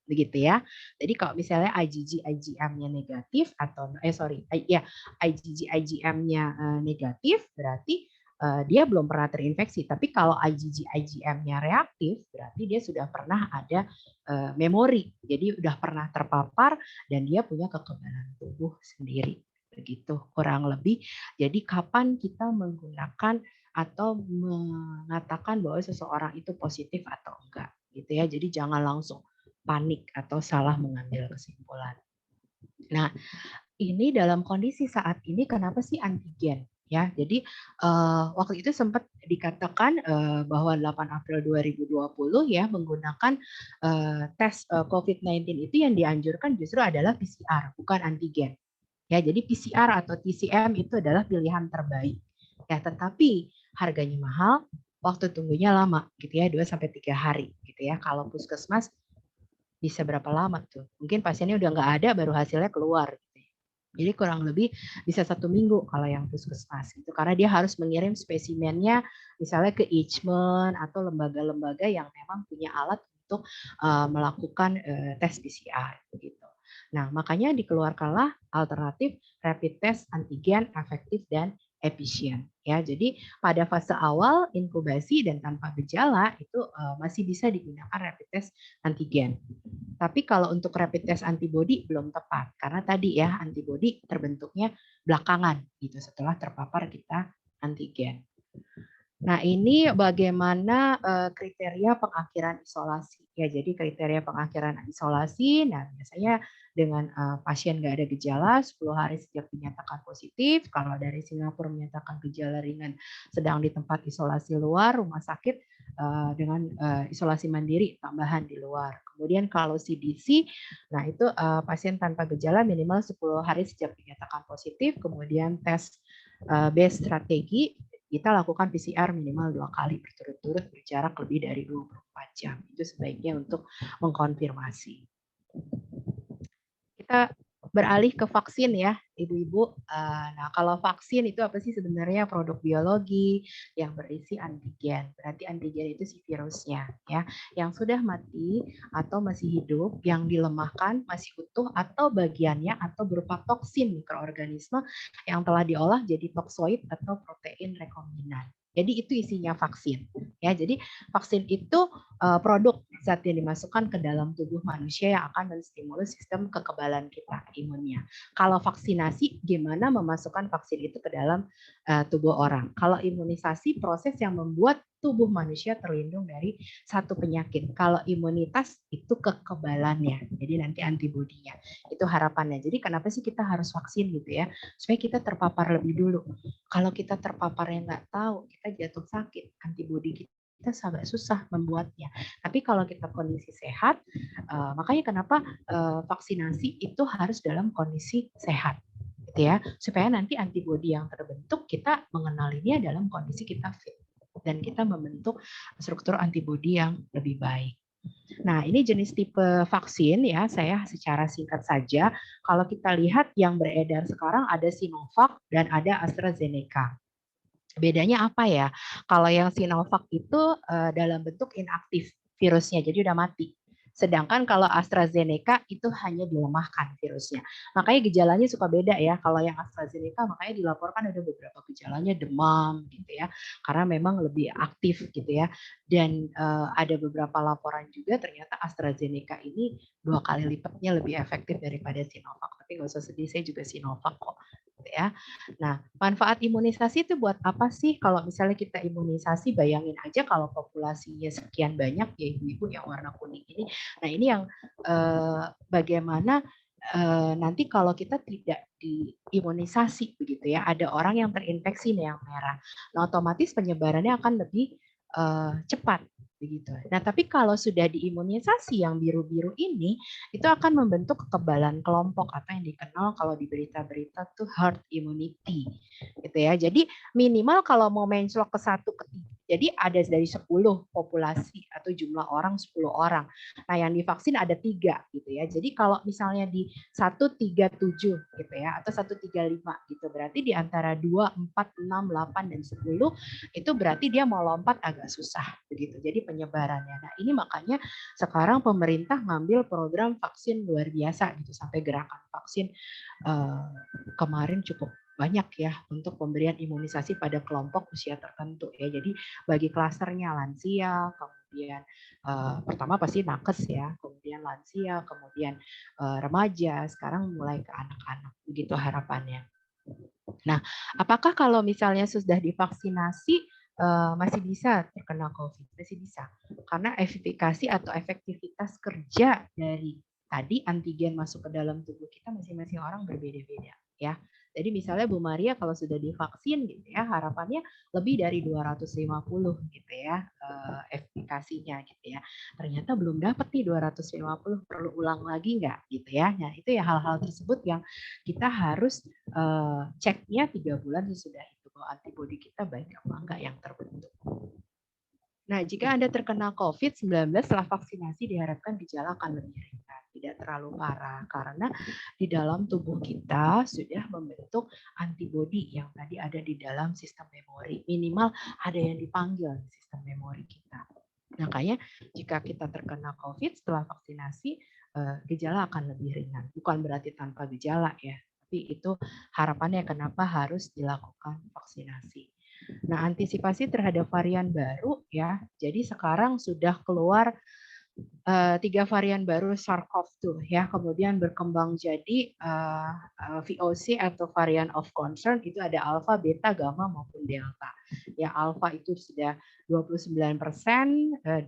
begitu ya. Jadi kalau misalnya IgG IgM-nya negatif atau IgG IgM-nya negatif berarti dia belum pernah terinfeksi. Tapi kalau IgG IgM-nya reaktif berarti dia sudah pernah ada memori. Jadi sudah pernah terpapar dan dia punya kekebalan tubuh sendiri. Begitu kurang lebih. Jadi kapan kita menggunakan atau mengatakan bahwa seseorang itu positif atau enggak gitu ya. Jadi jangan langsung panik atau salah mengambil kesimpulan. Nah, ini dalam kondisi saat ini kenapa sih antigen? Ya, jadi waktu itu sempat dikatakan bahwa 8 April 2020 ya menggunakan tes COVID-19 itu yang dianjurkan justru adalah PCR, bukan antigen. Ya, jadi PCR atau TCM itu adalah pilihan terbaik. Ya, tetapi harganya mahal, waktu tunggunya lama gitu ya, 2 sampai 3 hari gitu ya. Kalau puskesmas bisa berapa lama tuh? Mungkin pasiennya udah nggak ada baru hasilnya keluar. Gitu. Jadi kurang lebih bisa 1 minggu kalau yang puskesmas itu karena dia harus mengirim spesimennya misalnya ke Eijkman atau lembaga-lembaga yang memang punya alat untuk melakukan tes PCR begitu. Nah, makanya dikeluarkanlah alternatif rapid test antigen efektif dan efisien ya. Jadi pada fase awal inkubasi dan tanpa gejala itu masih bisa digunakan rapid test antigen. Tapi kalau untuk rapid test antibody belum tepat karena tadi ya antibody terbentuknya belakangan gitu setelah terpapar kita antigen. Nah, ini bagaimana kriteria pengakhiran isolasi. Ya, jadi kriteria pengakhiran isolasi, nah biasanya dengan pasien nggak ada gejala 10 hari sejak dinyatakan positif. Kalau dari Singapura menyatakan gejala ringan sedang di tempat isolasi luar rumah sakit dengan isolasi mandiri tambahan di luar. Kemudian kalau CDC, nah itu pasien tanpa gejala minimal 10 hari sejak dinyatakan positif, kemudian tes base strategi kita lakukan PCR minimal 2 kali berturut-turut berjarak lebih dari 24 jam. Itu sebaiknya untuk mengkonfirmasi. Kita beralih ke vaksin ya, Ibu-ibu. Nah, kalau vaksin itu apa sih sebenarnya? Produk biologi yang berisi antigen. Berarti antigen itu si virusnya ya, yang sudah mati atau masih hidup, yang dilemahkan, masih utuh atau bagiannya atau berupa toksin mikroorganisme yang telah diolah jadi toksoid atau protein rekombinan. Jadi itu isinya vaksin. Ya, jadi vaksin itu produk zat yang dimasukkan ke dalam tubuh manusia yang akan menstimulus sistem kekebalan kita, imunnya. Kalau vaksinasi, gimana memasukkan vaksin itu ke dalam tubuh orang? Kalau imunisasi, proses yang membuat tubuh manusia terlindung dari satu penyakit. Kalau imunitas itu kekebalannya, jadi nanti antibodinya. Itu harapannya. Jadi kenapa sih kita harus vaksin gitu ya? Supaya kita terpapar lebih dulu. Kalau kita terpaparnya nggak tahu, kita jatuh sakit, antibodi kita agak susah membuatnya. Tapi kalau kita kondisi sehat, makanya kenapa vaksinasi itu harus dalam kondisi sehat, gitu ya, supaya nanti antibodi yang terbentuk kita mengenalinya dalam kondisi kita fit dan kita membentuk struktur antibodi yang lebih baik. Nah, ini jenis tipe vaksin ya, saya secara singkat saja. Kalau kita lihat yang beredar sekarang ada Sinovac dan ada AstraZeneca. Bedanya apa ya? Kalau yang Sinovac itu dalam bentuk inaktif virusnya, jadi udah mati. Sedangkan kalau AstraZeneca itu hanya dilemahkan virusnya. Makanya gejalanya suka beda ya. Kalau yang AstraZeneca makanya dilaporkan ada beberapa gejalanya demam gitu ya. Karena memang lebih aktif gitu ya. Dan ada beberapa laporan juga ternyata AstraZeneca ini 2 kali lipatnya lebih efektif daripada Sinovac. Tapi nggak usah sedih, saya juga Sinovac kok. Gitu ya. Nah, manfaat imunisasi itu buat apa sih? Kalau misalnya kita imunisasi, bayangin aja kalau populasinya sekian banyak ya ibu-ibu yang warna kuning ini. Nah, ini yang bagaimana nanti kalau kita tidak diimunisasi begitu ya, ada orang yang terinfeksi nih yang merah. Nah, otomatis penyebarannya akan lebih cepat begitu. Nah, tapi kalau sudah diimunisasi yang biru-biru ini, itu akan membentuk kekebalan kelompok atau yang dikenal kalau di berita-berita tuh herd immunity, gitu ya. Jadi minimal kalau mau menclok ke 1 ke 3, jadi ada dari 10 populasi atau jumlah orang 10 orang. Nah, yang divaksin ada 3 gitu ya. Jadi kalau misalnya di 137 gitu ya atau 135 gitu, berarti di antara 2, 4, 6, 8 dan 10 itu berarti dia mau lompat agak susah begitu. Jadi penyebarannya. Nah, ini makanya sekarang pemerintah ngambil program vaksin luar biasa gitu sampai gerakan vaksin kemarin cukup banyak ya untuk pemberian imunisasi pada kelompok usia tertentu ya. Jadi bagi klasternya lansia, kemudian pertama pasti nakes ya, kemudian lansia, kemudian remaja, sekarang mulai ke anak-anak. Begitu harapannya. Nah, apakah kalau misalnya sudah divaksinasi masih bisa terkena COVID? Masih bisa. Karena efikasi atau efektivitas kerja dari tadi antigen masuk ke dalam tubuh kita masing-masing orang berbeda-beda ya. Jadi misalnya Bu Maria kalau sudah divaksin gitu ya, harapannya lebih dari 250 gitu ya efikasinya gitu ya. Ternyata belum dapat nih 250, perlu ulang lagi nggak gitu ya. Nah, itu ya hal-hal tersebut yang kita harus ceknya 3 bulan sesudah itu bahwa antibodi kita baik apa enggak yang terbentuk. Nah, jika Anda terkena COVID-19 setelah vaksinasi diharapkan gejala akan lebih ringan, tidak terlalu parah karena di dalam tubuh kita sudah membentuk antibodi yang tadi ada di dalam sistem memori. Minimal ada yang dipanggil di sistem memori kita. Makanya jika kita terkena COVID setelah vaksinasi, gejala akan lebih ringan. Bukan berarti tanpa gejala ya, tapi itu harapannya kenapa harus dilakukan vaksinasi. Nah, antisipasi terhadap varian baru ya. Jadi sekarang sudah keluar 3 varian baru SARS-CoV-2 ya, kemudian berkembang jadi VOC atau varian of concern itu ada alpha, beta, gamma maupun delta. Ya, alpha itu sudah 29%,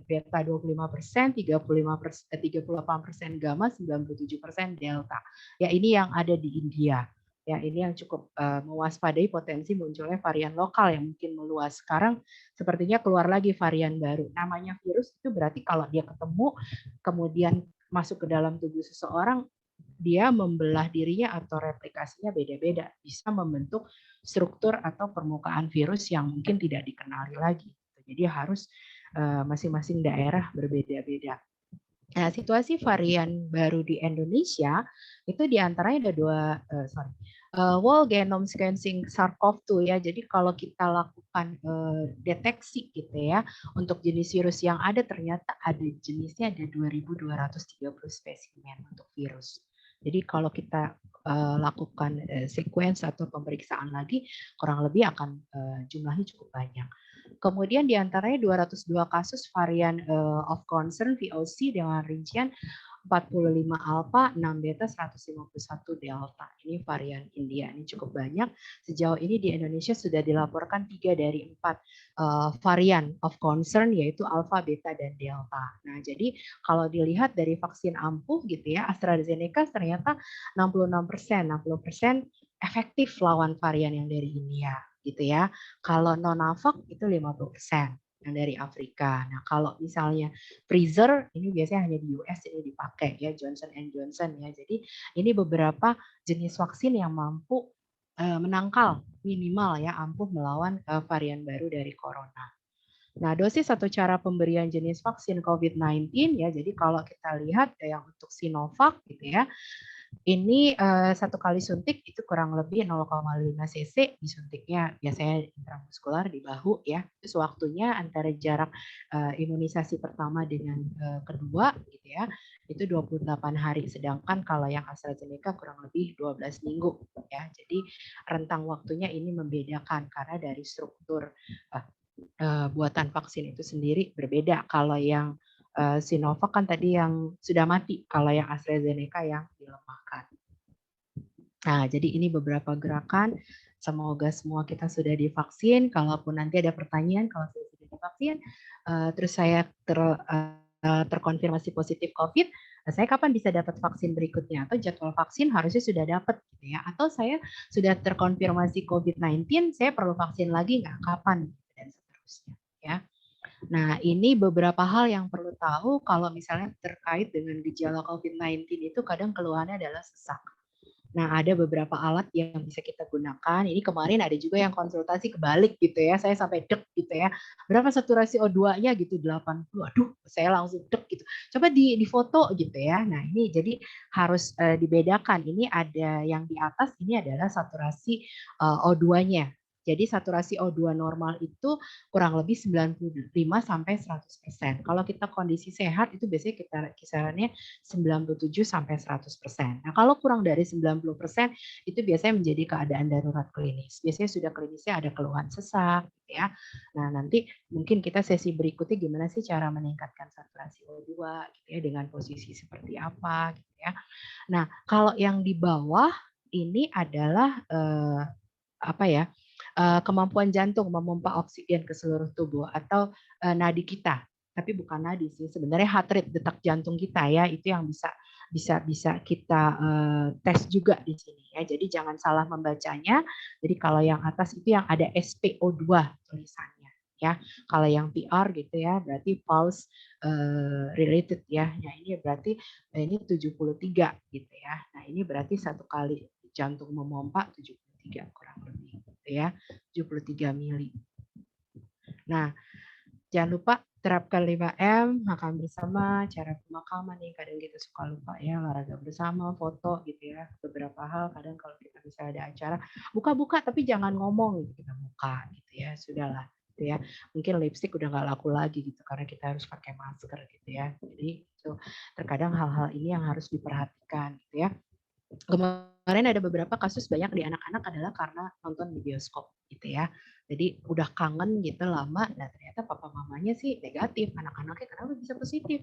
beta 25%, 38% gamma, 97% delta. Ya, ini yang ada di India. Ya, ini yang cukup mewaspadai potensi munculnya varian lokal yang mungkin meluas. Sekarang sepertinya keluar lagi varian baru. Namanya virus itu berarti kalau dia ketemu kemudian masuk ke dalam tubuh seseorang, dia membelah dirinya atau replikasinya beda-beda, bisa membentuk struktur atau permukaan virus yang mungkin tidak dikenali lagi. Jadi harus masing-masing daerah berbeda-beda. Nah, situasi varian baru di Indonesia itu diantaranya ada whole genome sequencing SARS-CoV-2 ya. Jadi kalau kita lakukan deteksi gitu ya untuk jenis virus yang ada, ternyata ada jenisnya ada 2.230 spesimen untuk virus. Jadi kalau kita lakukan sequence atau pemeriksaan lagi, kurang lebih akan jumlahnya cukup banyak. Kemudian diantaranya 202 kasus varian of concern VOC dengan rincian 45 alpha, 6 beta, 151 delta. Ini varian India. Ini cukup banyak. Sejauh ini di Indonesia sudah dilaporkan 3 dari 4 varian of concern, yaitu alpha, beta, dan delta. Nah, jadi kalau dilihat dari vaksin ampuh gitu ya, AstraZeneca ternyata 66%, 60% efektif lawan varian yang dari India gitu ya. Kalau Novavax itu 50% yang dari Afrika. Nah, kalau misalnya Pfizer ini biasanya hanya di US ini dipakai ya, Johnson Johnson ya. Jadi ini beberapa jenis vaksin yang mampu menangkal minimal ya ampuh melawan varian baru dari corona. Nah, dosis atau cara pemberian jenis vaksin COVID-19 ya. Jadi kalau kita lihat yang untuk Sinovac gitu ya, ini 1 kali suntik itu kurang lebih 0,5 cc disuntiknya biasanya intramuskular di bahu ya. Terus waktunya antara jarak imunisasi pertama dengan kedua gitu ya, itu 28 hari. Sedangkan kalau yang AstraZeneca kurang lebih 12 minggu ya. Jadi rentang waktunya ini membedakan karena dari struktur buatan vaksin itu sendiri berbeda. Kalau yang Sinovac kan tadi yang sudah mati, kalau yang AstraZeneca yang dilemahkan. Nah, jadi ini beberapa gerakan. Semoga semua kita sudah divaksin. Kalaupun nanti ada pertanyaan, kalau saya sudah divaksin, terus saya terkonfirmasi positif COVID, saya kapan bisa dapat vaksin berikutnya? Atau jadwal vaksin harusnya sudah dapat, gitu ya? Atau saya sudah terkonfirmasi COVID-19, saya perlu vaksin lagi nggak? Kapan? Dan seterusnya, ya. Nah, ini beberapa hal yang perlu tahu kalau misalnya terkait dengan gejala COVID-19 itu kadang keluhannya adalah sesak. Nah, ada beberapa alat yang bisa kita gunakan. Ini kemarin ada juga yang konsultasi kebalik gitu ya. Saya sampai dek gitu ya. Berapa saturasi O2-nya gitu 80. Aduh, saya langsung dek gitu. Coba di foto gitu ya. Nah, ini jadi harus dibedakan. Ini ada yang di atas ini adalah saturasi O2-nya. Jadi saturasi O2 normal itu kurang lebih 95 sampai 100%. Kalau kita kondisi sehat itu biasanya kita kisarannya 97 sampai 100%. Nah, kalau kurang dari 90% itu biasanya menjadi keadaan darurat klinis. Biasanya sudah klinisnya ada keluhan sesak gitu ya. Nah, nanti mungkin kita sesi berikutnya gimana sih cara meningkatkan saturasi O2 gitu ya dengan posisi seperti apa gitu ya. Nah, kalau yang di bawah ini adalah apa ya? Kemampuan jantung memompa oksigen ke seluruh tubuh atau nadi kita, tapi bukan nadi sih sebenarnya heart rate detak jantung kita ya itu yang bisa kita tes juga di sini ya. Jadi jangan salah membacanya. Jadi kalau yang atas itu yang ada SpO2 tulisannya ya. Kalau yang PR gitu ya berarti pulse related ya. Nah ini berarti ini 73 gitu ya. Nah ini berarti 1 kali jantung memompa 73 kurang lebih gitu ya. 73 mili. Nah, jangan lupa terapkan 5M, makan bersama, cara pemakaman nih kadang kita suka lupa ya, olahraga bersama, foto gitu ya. Beberapa hal kadang kalau kita bisa ada acara, buka-buka tapi jangan ngomong gitu, kita buka gitu ya. Sudahlah gitu ya. Mungkin lipstick udah nggak laku lagi gitu karena kita harus pakai masker gitu ya. Jadi itu terkadang hal-hal ini yang harus diperhatikan gitu ya. Kemarin ada beberapa kasus banyak di anak-anak adalah karena nonton di bioskop gitu ya. Jadi udah kangen gitu lama, nah ternyata papa mamanya sih negatif, anak-anaknya kenapa bisa positif?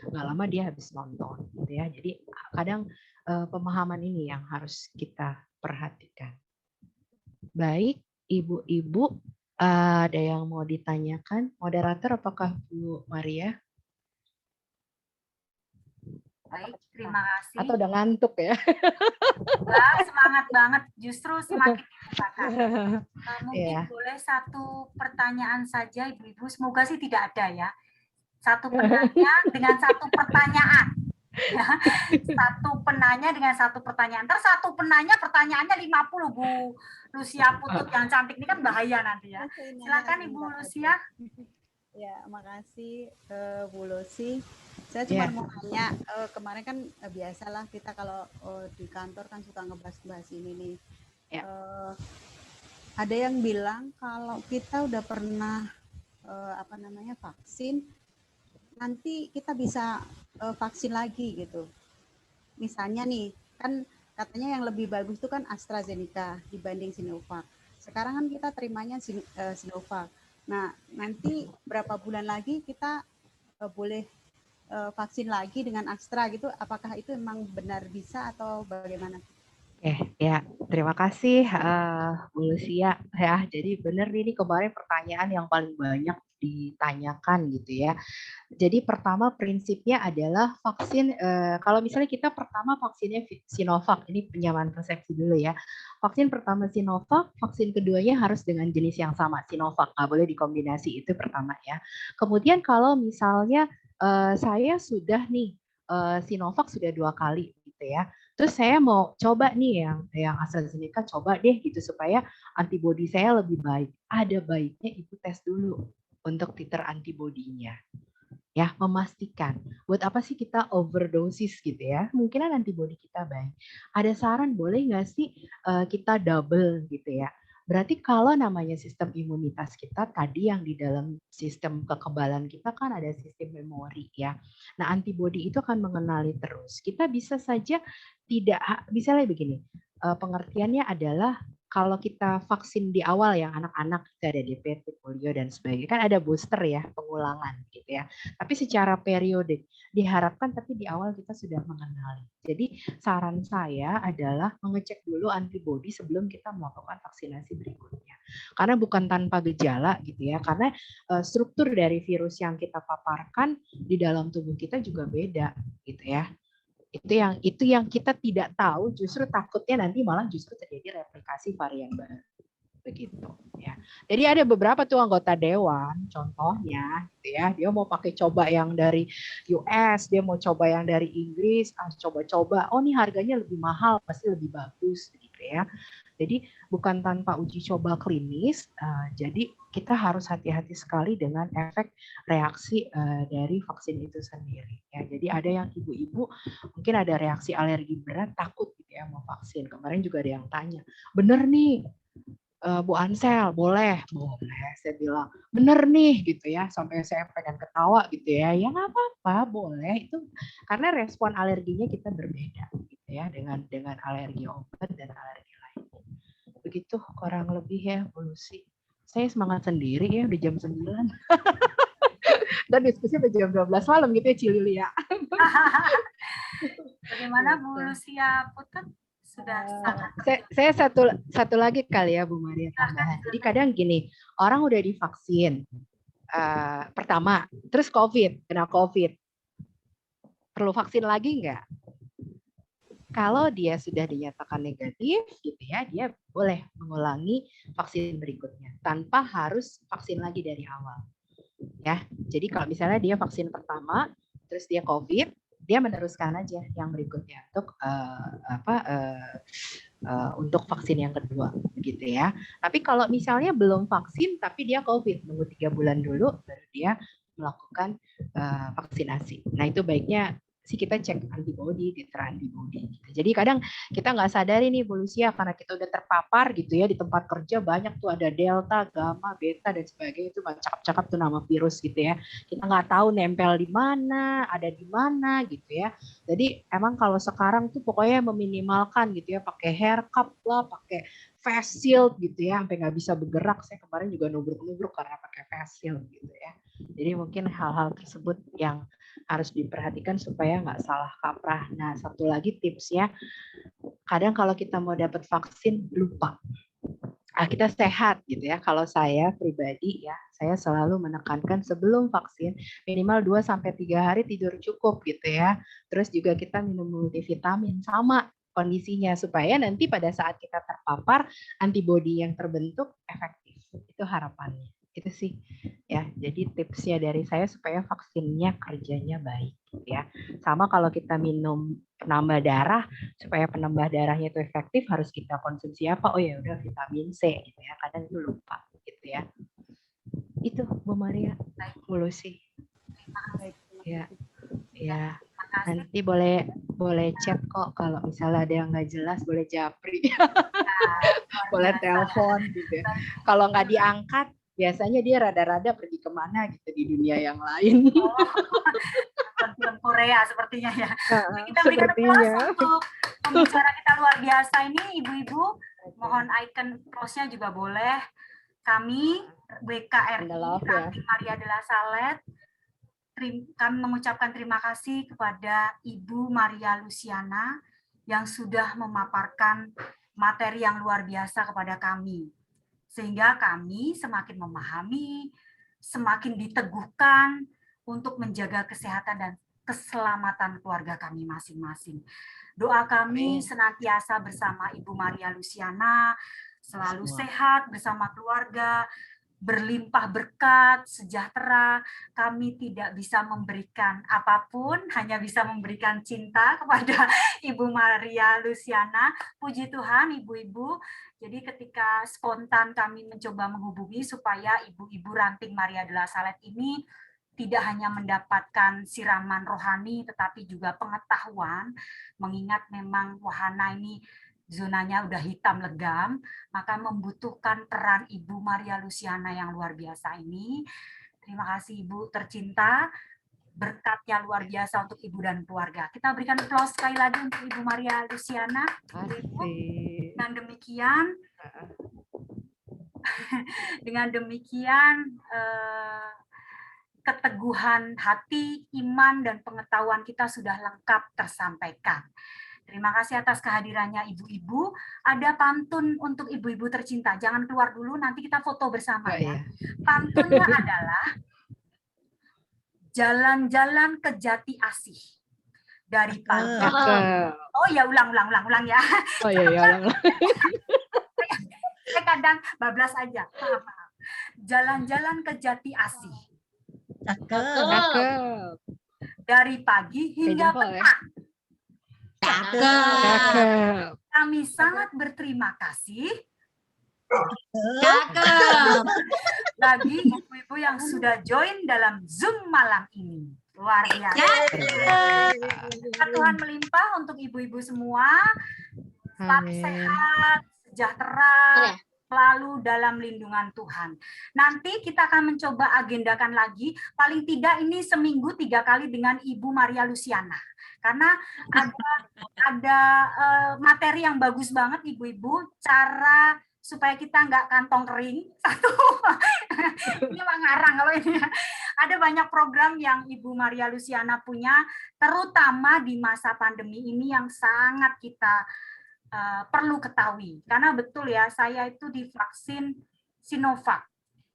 Nggak lama dia habis nonton gitu ya. Jadi kadang pemahaman ini yang harus kita perhatikan. Baik, ibu-ibu, ada yang mau ditanyakan? Moderator, apakah Bu Maria? Baik, terima kasih. Atau udah ngantuk ya? Enggak, semangat banget. Justru semakin dibukakan. Mungkin Yeah. boleh satu pertanyaan saja, Ibu-ibu. Semoga sih tidak ada ya. Satu penanya dengan satu pertanyaan. Ya, satu penanya dengan satu pertanyaan. Ntar satu penanya pertanyaannya 50, Bu Lucia Putut yang cantik ini kan bahaya nanti ya. Silakan Ibu Lucia. Ya, makasih Bu Lucy. Saya cuma mau tanya, kemarin kan biasalah kita kalau di kantor kan suka ngebahas-bahas ini nih. Ada yang bilang kalau kita udah pernah vaksin, nanti kita bisa vaksin lagi gitu. Misalnya nih, kan katanya yang lebih bagus itu kan AstraZeneca dibanding Sinovac. Sekarang kan kita terimanya Sinovac. Nah, nanti berapa bulan lagi kita boleh vaksin lagi dengan Astra gitu? Apakah itu memang benar bisa atau bagaimana? Ya, terima kasih Bu Lucia ya. Jadi benar ini kemarin pertanyaan yang paling banyak ditanyakan gitu ya. Jadi pertama prinsipnya adalah vaksin kalau misalnya kita pertama vaksinnya Sinovac, ini penyamaan persepsi dulu ya. Vaksin pertama Sinovac, vaksin keduanya harus dengan jenis yang sama Sinovac, nggak boleh dikombinasi, itu pertama ya. Kemudian kalau misalnya saya sudah nih Sinovac sudah 2 kali gitu ya. Terus saya mau coba nih yang AstraZeneca, coba deh gitu supaya antibodi saya lebih baik. Ada baiknya Ibu tes dulu untuk titer antibodinya. Ya, memastikan. Buat apa sih kita overdosis gitu ya? Mungkinan antibodi kita baik. Ada saran boleh nggak sih kita double gitu ya? Berarti kalau namanya sistem imunitas kita tadi yang di dalam sistem kekebalan kita kan ada sistem memori ya. Nah, antibodi itu akan mengenali terus. Kita bisa saja tidak, misalnya begini, pengertiannya adalah kalau kita vaksin di awal yang anak-anak kita ada DPT, polio dan sebagainya, kan ada booster ya, pengulangan gitu ya. Tapi secara periodik diharapkan tapi di awal kita sudah mengenali. Jadi saran saya adalah mengecek dulu antibodi sebelum kita melakukan vaksinasi berikutnya. Karena bukan tanpa gejala gitu ya, karena struktur dari virus yang kita paparkan di dalam tubuh kita juga beda gitu ya. Itu yang kita tidak tahu, justru takutnya nanti malah justru terjadi replikasi varian baru begitu ya. Jadi ada beberapa tuh anggota dewan contohnya gitu ya, dia mau pakai coba yang dari US, dia mau coba yang dari Inggris, coba-coba, oh ini harganya lebih mahal pasti lebih bagus gitu ya. Jadi bukan tanpa uji coba klinis, jadi kita harus hati-hati sekali dengan efek reaksi dari vaksin itu sendiri. Ya, jadi ada yang ibu-ibu mungkin ada reaksi alergi berat, takut gitu ya mau vaksin. Kemarin juga ada yang tanya, bener nih Bu Ansel, boleh, saya bilang, bener nih gitu ya, sampai saya pengen ketawa gitu ya, ya nggak apa-apa, boleh itu karena respon alerginya kita berbeda gitu ya dengan alergi obat dan alergi lain. Begitu kurang lebih ya Bu Lucy. Saya semangat sendiri ya, udah jam 9. Dan diskusi udah jam 12 malam gitu ya Cililia. Bagaimana Bu Lucia Putut? Sudah sangat. Saya satu lagi kali ya Bu Maria tambahan. Jadi kadang gini, orang udah divaksin pertama, terus kena COVID, perlu vaksin lagi nggak? Kalau dia sudah dinyatakan negatif, gitu ya, dia boleh mengulangi vaksin berikutnya tanpa harus vaksin lagi dari awal. Ya, jadi kalau misalnya dia vaksin pertama, terus dia COVID, dia meneruskan aja yang berikutnya untuk vaksin yang kedua gitu ya. Tapi kalau misalnya belum vaksin tapi dia COVID, nunggu 3 bulan dulu baru dia melakukan vaksinasi. Nah itu baiknya kita cek antibody, titer antibody. Gitu. Jadi kadang kita nggak sadari nih Bu Lucia karena kita udah terpapar gitu ya di tempat kerja banyak tuh ada delta, gamma, beta dan sebagainya itu cakep-cakep tuh nama virus gitu ya. Kita nggak tahu nempel di mana, ada di mana gitu ya. Jadi emang kalau sekarang tuh pokoknya meminimalkan gitu ya, pakai hair cup lah, pakai face shield gitu ya, sampai nggak bisa bergerak. Saya kemarin juga nubruk-nubruk karena pakai face shield gitu ya. Jadi mungkin hal-hal tersebut yang harus diperhatikan supaya nggak salah kaprah. Nah, satu lagi tips ya, kadang kalau kita mau dapat vaksin lupa. Kita sehat gitu ya. Kalau saya pribadi ya, saya selalu menekankan sebelum vaksin minimal 2-3 hari tidur cukup gitu ya. Terus juga kita minum multivitamin sama kondisinya supaya nanti pada saat kita terpapar antibodi yang terbentuk efektif. Itu harapannya. Itu sih ya. Jadi tipsnya dari saya supaya vaksinnya kerjanya baik gitu ya. Sama kalau kita minum penambah darah supaya penambah darahnya itu efektif harus kita konsumsi apa? Oh ya udah vitamin C gitu ya. Kadang itu lupa gitu ya. Itu Bu Maria, Bu Lucy. Ya. Ya. Nanti boleh chat kok kalau misalnya ada yang nggak jelas boleh japri. Boleh telepon gitu. Kalau nggak diangkat biasanya dia rada-rada pergi kemana gitu di dunia yang lain. Film Korea sepertinya ya. Kita berikan applause untuk pembicara kita luar biasa ini, ibu-ibu. Mohon icon applause-nya juga boleh. Kami WKRI Ranting Maria de la Salette, kami mengucapkan terima kasih kepada Ibu Maria Luciana yang sudah memaparkan materi yang luar biasa kepada kami. Sehingga kami semakin memahami, semakin diteguhkan untuk menjaga kesehatan dan keselamatan keluarga kami masing-masing. Doa kami senantiasa bersama Ibu Maria Luciana, selalu sehat bersama keluarga, berlimpah berkat, sejahtera. Kami tidak bisa memberikan apapun, hanya bisa memberikan cinta kepada Ibu Maria Luciana. Puji Tuhan, ibu-ibu. Jadi ketika spontan kami mencoba menghubungi supaya ibu-ibu Ranting Maria de la Salette ini tidak hanya mendapatkan siraman rohani, tetapi juga pengetahuan, mengingat memang wahana ini zonanya udah hitam legam, maka membutuhkan peran Ibu Maria Luciana yang luar biasa ini. Terima kasih Ibu tercinta, berkatnya luar biasa untuk Ibu dan keluarga. Kita berikan aplaus sekali lagi untuk Ibu Maria Luciana. Ibu. Dengan demikian keteguhan hati, iman, dan pengetahuan kita sudah lengkap tersampaikan. Terima kasih atas kehadirannya ibu-ibu. Ada pantun untuk ibu-ibu tercinta. Jangan keluar dulu, nanti kita foto bersama ya. Pantunnya adalah jalan-jalan ke jati asih. Dari pagi. Oh ya, ulang ya. Oh iya, ulang. Saya kadang bablas aja. Jalan-jalan ke jati asih. Cakep. Dari pagi hingga petang. Cakep. Kami sangat berterima kasih bagi ibu-ibu yang sudah join dalam Zoom malam ini. Luar biasa. Tuhan melimpah untuk ibu-ibu semua. Tetap sehat, sejahtera, selalu dalam lindungan Tuhan. Nanti kita akan mencoba agendakan lagi, paling tidak ini seminggu 3 kali dengan Ibu Maria Luciana. Karena ada materi yang bagus banget ibu-ibu, cara supaya kita nggak kantong kering. Satu, ini mah ngarang kalau ini. Ada banyak program yang Ibu Maria Luciana punya, terutama di masa pandemi ini yang sangat kita perlu ketahui. Karena betul ya, saya itu divaksin Sinovac.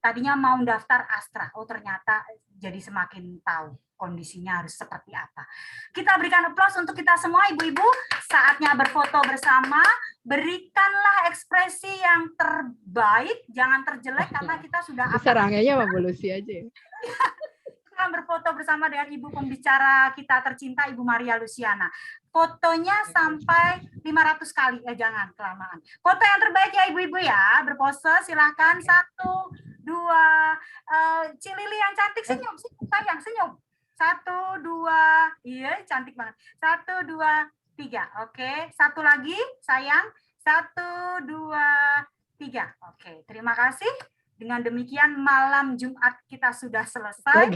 Tadinya mau daftar Astra, oh ternyata jadi semakin tahu kondisinya harus seperti apa. Kita berikan aplaus untuk kita semua ibu-ibu. Saatnya berfoto bersama. Berikanlah ekspresi yang terbaik, jangan terjelek karena kita sudah serangnya sama Bu Lucy aja. Kita berfoto bersama dengan ibu pembicara kita tercinta Ibu Maria Luciana. Fotonya sampai 500 kali, jangan kelamaan. Foto yang terbaik ya ibu-ibu ya, berpose silahkan 1, 2, Cilili yang cantik senyum, sayang senyum. 1, 2, iya cantik banget. 1, 2, 3. Oke, satu lagi sayang. 1, 2, 3. Oke, terima kasih. Dengan demikian malam Jumat kita sudah selesai.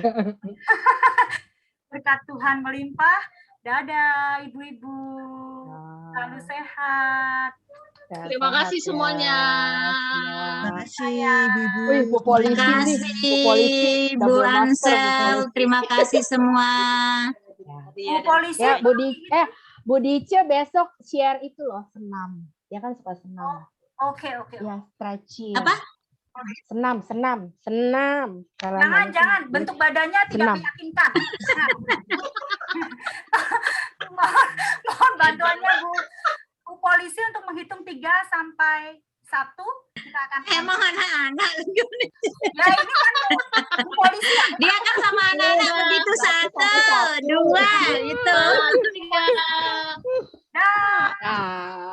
Berkat Tuhan melimpah. Dadah ibu-ibu. Selalu sehat. Terima kasih semuanya. Terima kasih, Ibu. Wih, Bu Polisi Terima nih. kasih, Bu Polisi. Bu double master, Bu Ansel. Polisi. Terima kasih semua. Bu polisi. Ya, Bu Dice besok share itu loh, senam. Dia kan suka senam. Oke. Ya, stretching. Apa? Senam. Jangan, bentuk badannya tidak Senam. meyakinkan. Mohon bantuannya Bu Polisi untuk menghitung 3 sampai 1. Kita akan Emang anak-anak. ya ini kan Bu Polisi yang Dia kan sama anak-anak begitu 1, 2 gitu. dah. Ah.